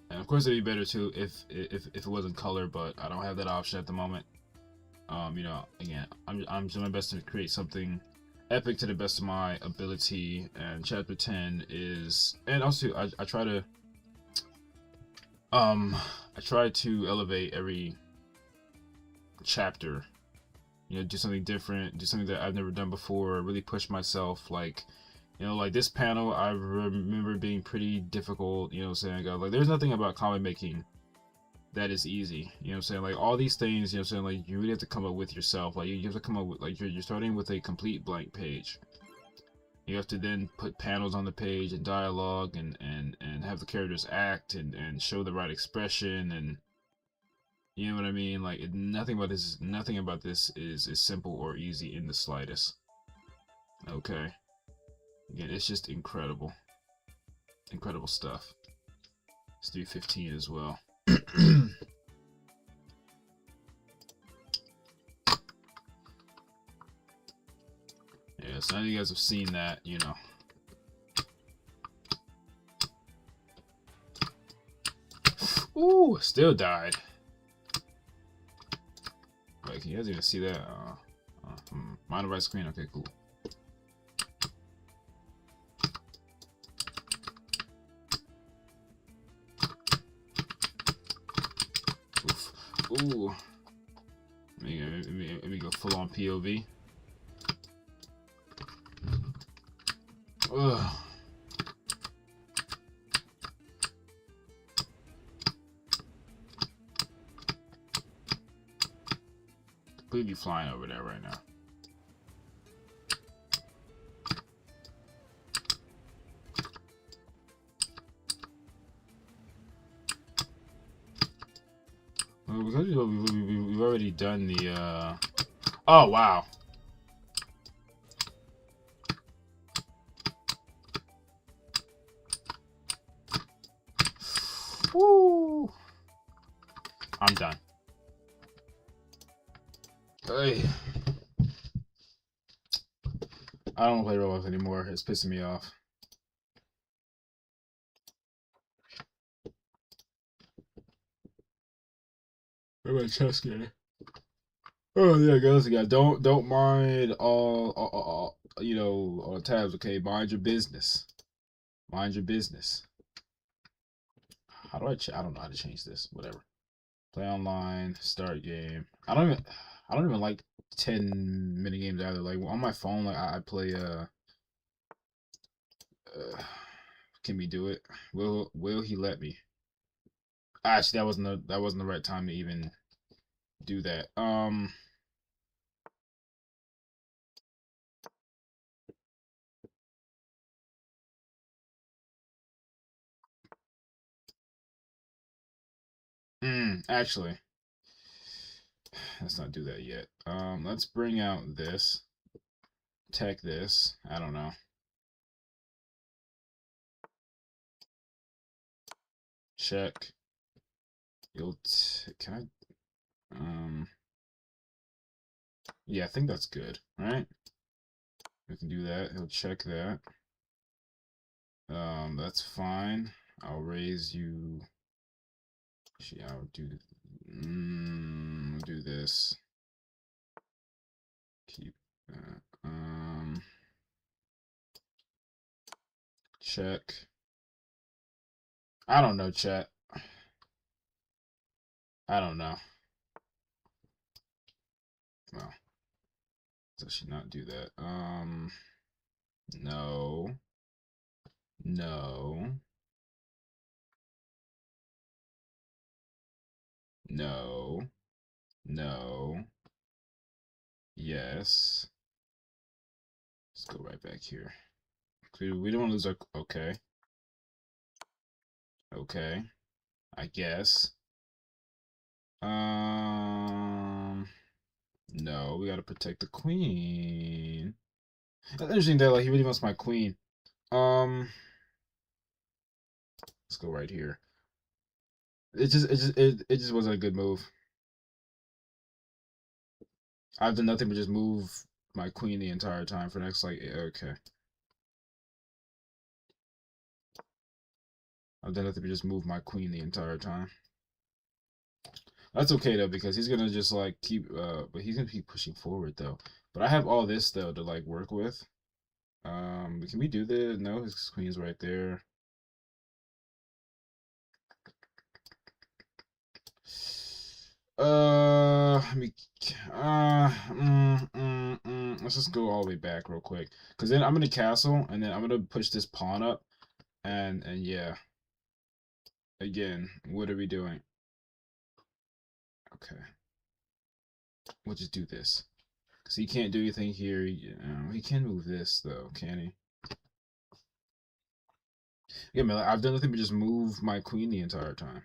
And of course, it'd be better too if it wasn't color, but I don't have that option at the moment. You know, again, I'm doing my best to create something epic to the best of my ability. And chapter 10 is, and also I try to elevate every chapter. You know, do something different, do something that I've never done before, really push myself. Like, you know, like this panel, I remember being pretty difficult. You know, saying like there's nothing about comic making that is easy. You know what I'm saying? Like all these things, you know what I'm saying, like you really have to come up with yourself. Like you have to come up with, like you're starting with a complete blank page. You have to then put panels on the page and dialogue, and have the characters act and show the right expression, and you know what I mean? Like nothing about this is simple or easy in the slightest. Okay. Again, it's just incredible. Incredible stuff. It's 3:15 as well. Yeah, so none of you guys have seen that, you know. Ooh, still died. Wait, can you guys even see that? Minor right screen. Okay, cool. Oof. Ooh. Let me go full on POV. Ugh. Completely flying over there right now. Well, because we've already done the. Oh wow. Woo. I'm done. Hey. I don't play Roblox anymore. It's pissing me off. Where my chest getting? Oh yeah, guys. Yeah, don't mind all you know all the tabs. Okay, mind your business. Mind your business. How do I don't know how to change this. Whatever. Play online. Start game. I don't even like 10-minute games either. Like on my phone, like I play can we do it? Will he let me? Actually, that wasn't the right time to even do that. Actually, let's not do that yet. Let's bring out this. Tech this. I don't know. Check. Can I? Yeah, I think that's good. All right. We can do that. He'll check that. That's fine. I'll raise you. Actually, I'll do this. Keep that. Check. I don't know, chat. I don't know. Well, so should not do that. No. No. No. No. Yes. Let's go right back here. We don't want to lose our. Okay. Okay. I guess. No, we gotta protect the queen. That's interesting that like he really wants my queen. Let's go right here. It just wasn't a good move. I've done nothing but just move my queen the entire time for the next like okay. I've done nothing but just move my queen the entire time. That's okay though because he's gonna just like keep but he's gonna keep pushing forward though. But I have all this though to like work with. But can we do this? No, his queen's right there. Let me. Let's just go all the way back real quick, cause then I'm gonna castle, and then I'm gonna push this pawn up, and yeah. Again, what are we doing? Okay, we'll just do this, cause he can't do anything here. He can move this though, can he? Yeah, man. I've done nothing but just move my queen the entire time.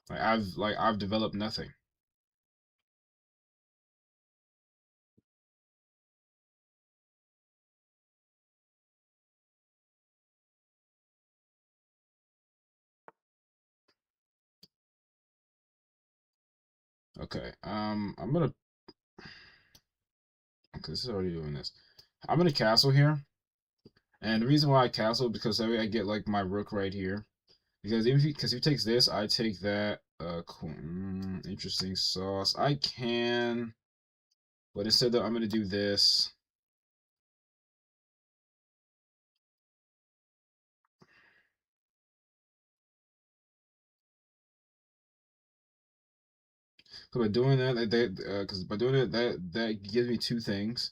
I've developed nothing. Okay. I'm gonna. Okay, this is already doing this. I'm gonna castle here, and the reason why I castle because that way I get like my rook right here. Because if he takes this, I take that. Cool. Interesting sauce. I can, but instead I'm gonna do this. So by doing that, because by doing it, that gives me two things.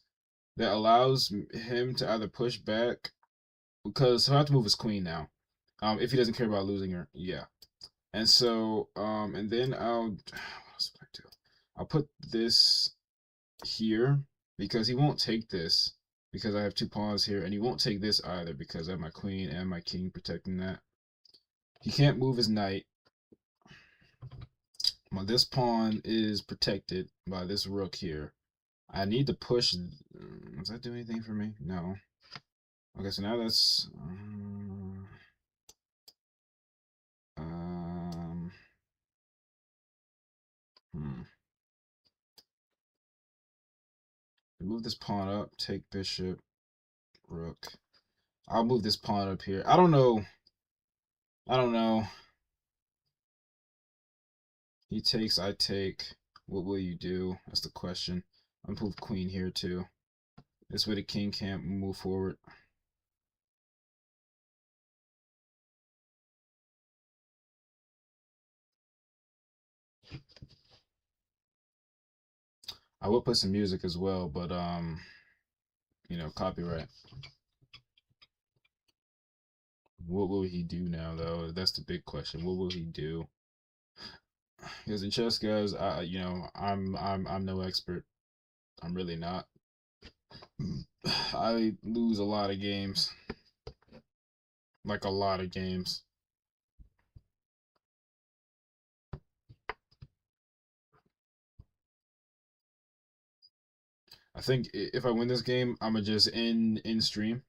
That allows him to either push back because he'll have to move his queen now. If he doesn't care about losing her, yeah. And so, and then I'll what else would I do? I'll put this here because he won't take this because I have two pawns here, and he won't take this either because I have my queen and my king protecting that. He can't move his knight. This pawn is protected by this rook here. I need to push. Does that do anything for me? No. Okay, so now that's. Hmm. Move this pawn up. Take bishop, rook. I'll move this pawn up here. I don't know. I don't know. He takes. I take. What will you do? That's the question. I'm gonna move queen here too. This way the king can't move forward. I will put some music as well, but you know, copyright. What will he do now, though? That's the big question. What will he do? Because in chess, guys, you know, I'm no expert. I'm really not. I lose a lot of games, like a lot of games. I think if I win this game, I'm gonna just in stream.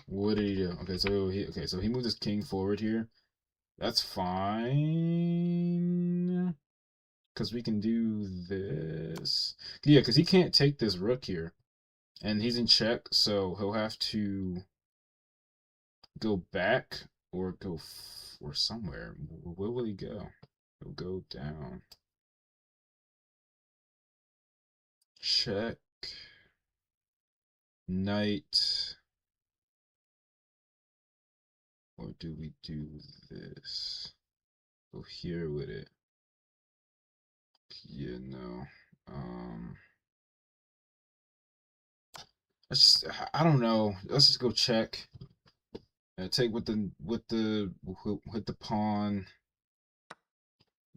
What did he do? Okay, so he moved his king forward here. That's fine. Because we can do this. Yeah, because he can't take this rook here. And he's in check, so he'll have to go back or go or somewhere. Where will he go? He'll go down. Check. Knight. Or do we do this? Go here with it. Yeah, no. Let's just, I don't know. Let's just go check. Take with the pawn.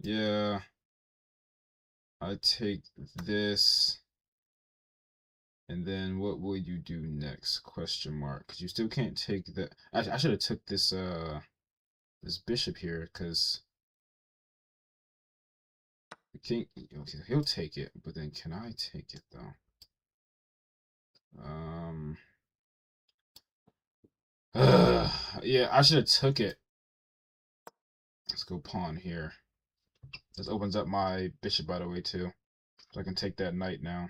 Yeah. I take this. And then what will you do next? Question mark. Because you still can't take the. I should have took this this bishop here because the king. Okay, he'll take it, but then can I take it though? Yeah, I should have took it. Let's go pawn here. This opens up my bishop, by the way, too. So I can take that knight now.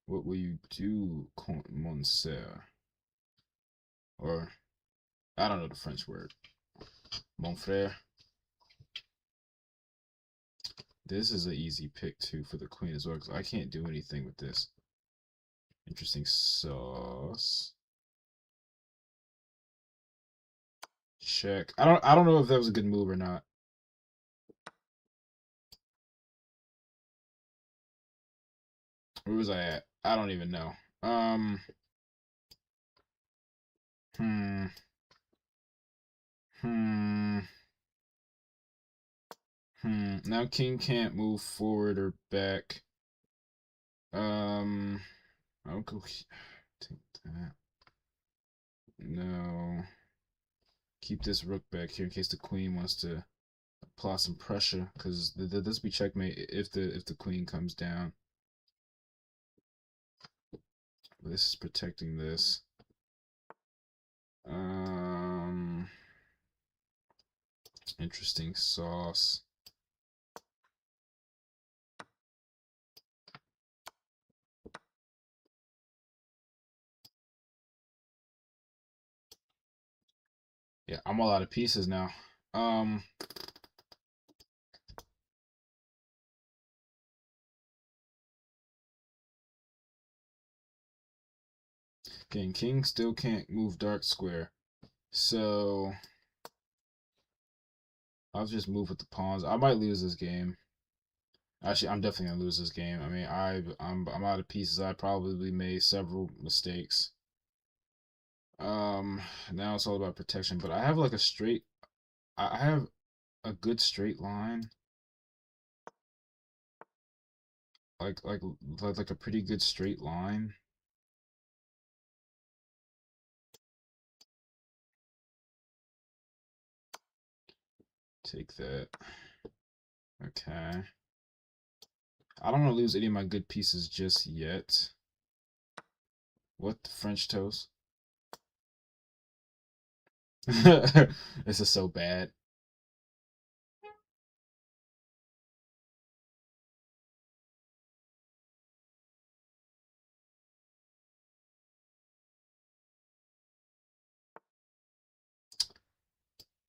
What will you do, Monsieur? Or, I don't know the French word. Mon frère. This is an easy pick, too, for the queen as well, because I can't do anything with this. Interesting sauce. Check. I don't know if that was a good move or not. Where was I at? I don't even know. Um. Hmm. Hmm. Now king can't move forward or back. I'll go take that. No. Keep this rook back here in case the queen wants to apply some pressure, because this be checkmate if the queen comes down. This is protecting this. Um. Interesting sauce. Yeah, I'm all out of pieces now. Okay, king still can't move dark square. So I'll just move with the pawns. I might lose this game. Actually, I'm definitely gonna lose this game. I mean, I'm out of pieces. I probably made several mistakes. Now it's all about protection. But I have like a straight. I have a good straight line. Like a pretty good straight line. Take that. Okay. I don't want to lose any of my good pieces just yet. What the French toast? This is so bad.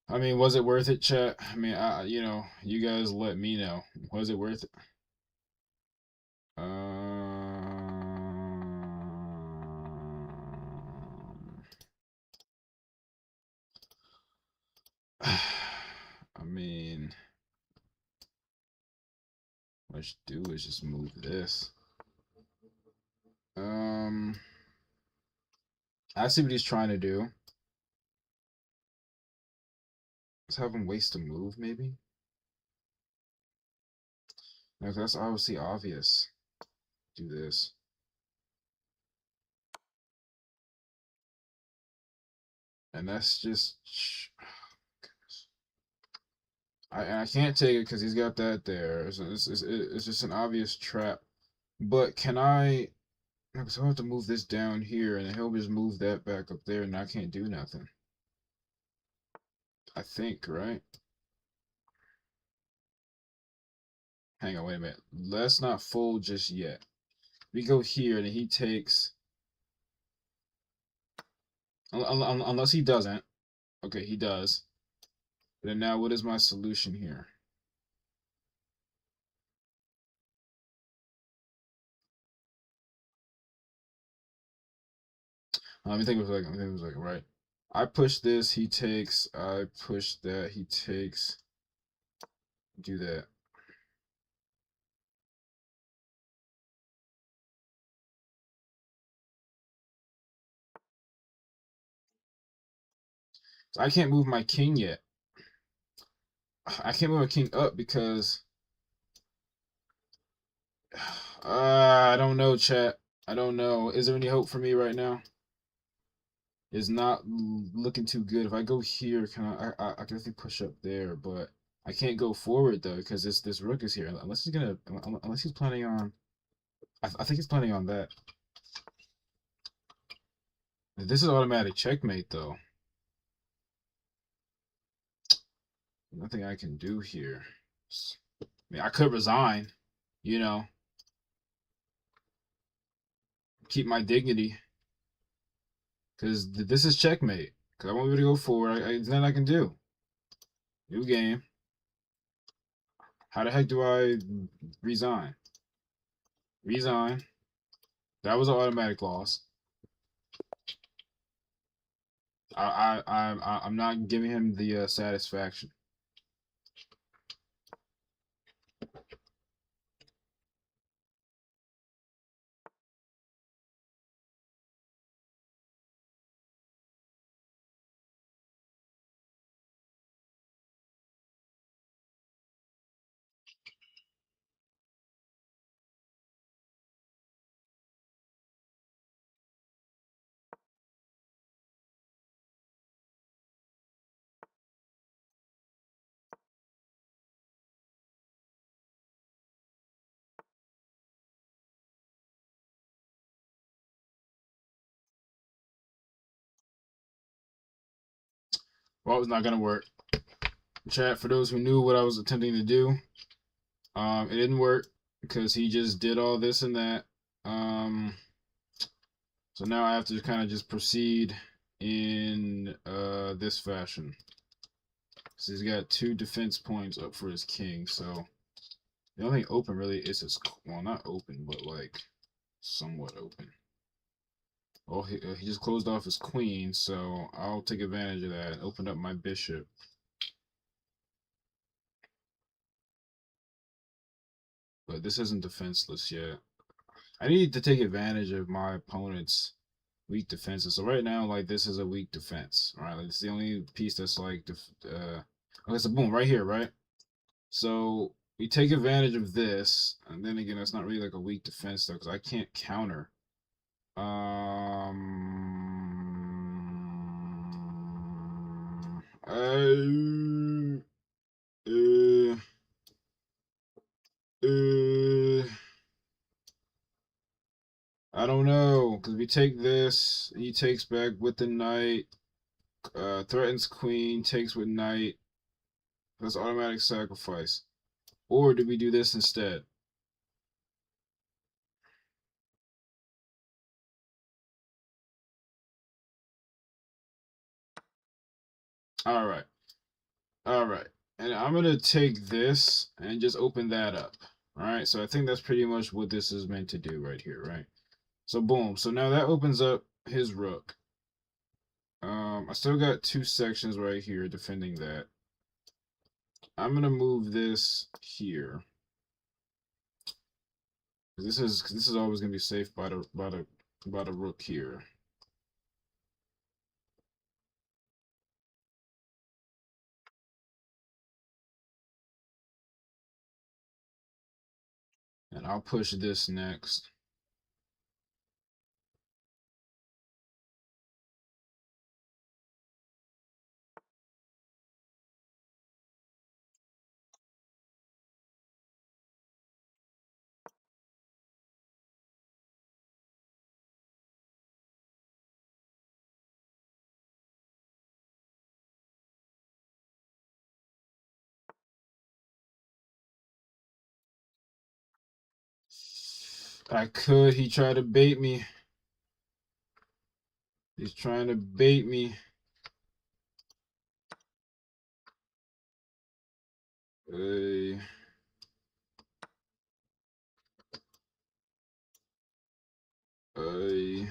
I mean, was it worth it, chat? I mean, you guys let me know. Was it worth it? I mean, what I should do is just move this. I see what he's trying to do. Let's have him waste a move, maybe. No, that's obviously obvious. Do this. And that's just... I can't take it because he's got that there. It's just an obvious trap. But can I... Because I'll have to move this down here, and he'll just move that back up there, and I can't do nothing. I think, right? Hang on, wait a minute. Let's not fold just yet. We go here, and he takes... Unless he doesn't. Okay, he does. Then now, what is my solution here? Let me think of like, right. I push this, he takes. I push that, he takes. Do that. So I can't move my king yet. I can't move my king up because I don't know, chat. I don't know. Is there any hope for me right now? It's not looking too good. If I go here, can I can definitely push up there, but I can't go forward though because this rook is here. Unless he's planning on. I think he's planning on that. This is automatic checkmate though. Nothing I can do here. I mean, I could resign, you know, keep my dignity, because this is checkmate. Because I want me to go forward. There's nothing I can do. New game. How the heck do I resign? Resign. That was an automatic loss. I'm not giving him the satisfaction. Well, it's not gonna work. Chat, for those who knew what I was attempting to do, it didn't work because he just did all this and that. So now I have to kind of just proceed in this fashion. So he's got 2 defense points up for his king. So the only thing open really is his, well, not open, but like somewhat open. Oh, he just closed off his queen, so I'll take advantage of that and open up my bishop. But this isn't defenseless yet. I need to take advantage of my opponent's weak defenses. So right now, like, this is a weak defense, right? Like, it's the only piece that's like, okay, so boom, right here, right? So we take advantage of this, and then again, it's not really like a weak defense though, because I can't counter. I don't know, because we take this, he takes back with the knight, threatens queen, takes with knight, that's automatic sacrifice. Or do we do this instead? Alright. Alright. And I'm going to take this and just open that up. Alright, so I think that's pretty much what this is meant to do right here, right? So boom. So now that opens up his rook. I still got 2 sections right here defending that. I'm going to move this here. This is always going to be safe by the rook here. And I'll push this next. He tried to bait me. He's trying to bait me. Hey. Hey.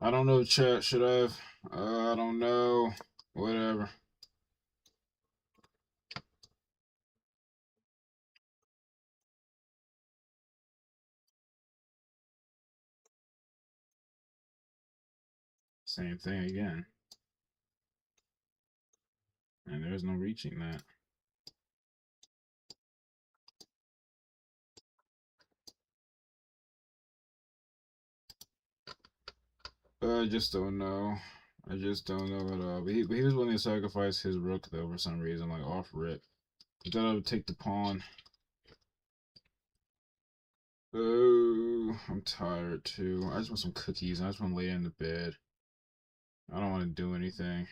I don't know, chat. Should I have? I don't know. Whatever. Same thing again. And there's no reaching that. I just don't know. I just don't know at all. But he was willing to sacrifice his rook, though, for some reason, like off rip. He thought I would take the pawn. Oh, I'm tired, too. I just want some cookies. I just want to lay in the bed. I don't want to do anything.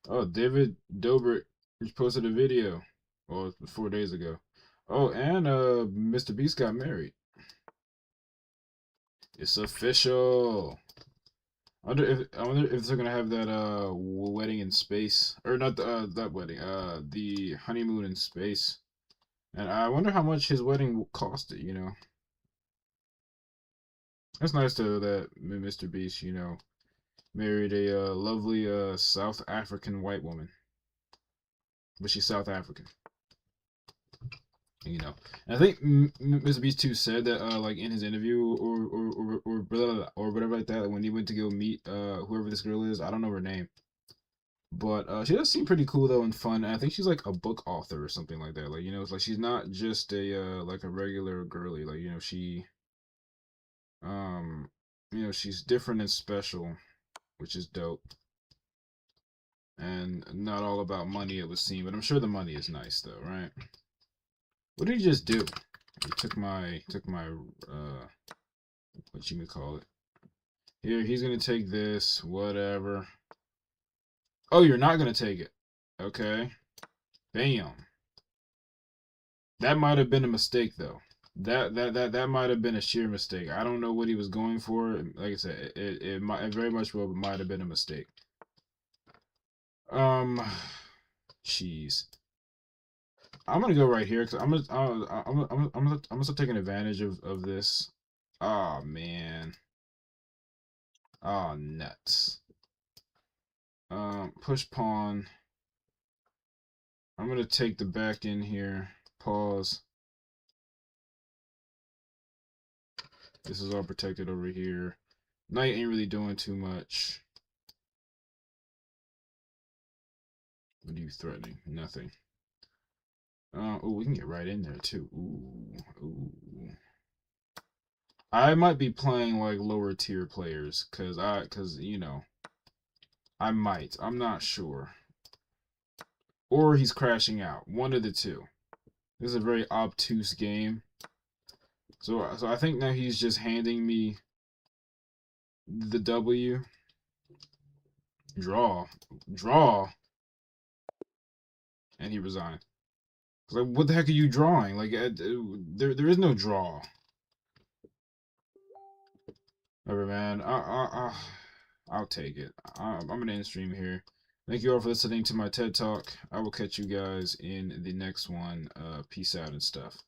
Oh, David Dobrik just posted a video. Well, 4 days ago. Oh, and Mr. Beast got married. It's official. I wonder if they're gonna have that wedding in space, or not that wedding, the honeymoon in space. And I wonder how much his wedding cost it. It's nice to that Mr. Beast, married a lovely South African white woman, but she's South African. And I think Mr. Beast too said that like in his interview or whatever like that, when he went to go meet whoever this girl is, I don't know her name, but she does seem pretty cool though and fun. And I think she's like a book author or something like that. Like it's like she's not just a like a regular girly. Like she um she's different and special, which is dope. And not all about money, it would seem, but I'm sure the money is nice though, right? What did he just do? He took my what you can call it. Here, he's gonna take this, whatever. Oh, you're not gonna take it. Okay. Bam. That might have been a mistake though. That might have been a sheer mistake. I don't know what he was going for. Like I said, it very much well might have been a mistake. Jeez. I'm gonna go right here because I'm gonna start taking advantage of this. Oh man. Oh nuts. Push pawn. I'm gonna take the back in here. Pause. This is all protected over here. Knight ain't really doing too much. What are you threatening? Nothing. Oh, we can get right in there too. Ooh. I might be playing like lower tier players, cause you know, I might. I'm not sure. Or he's crashing out. One of the two. This is a very obtuse game. So I think now he's just handing me the W. Draw. And he resigned. Like, what the heck are you drawing? Like, there is no draw. Whatever, man. I'll take it. I'm gonna end stream here. Thank you all for listening to my TED Talk. I will catch you guys in the next one. Peace out and stuff.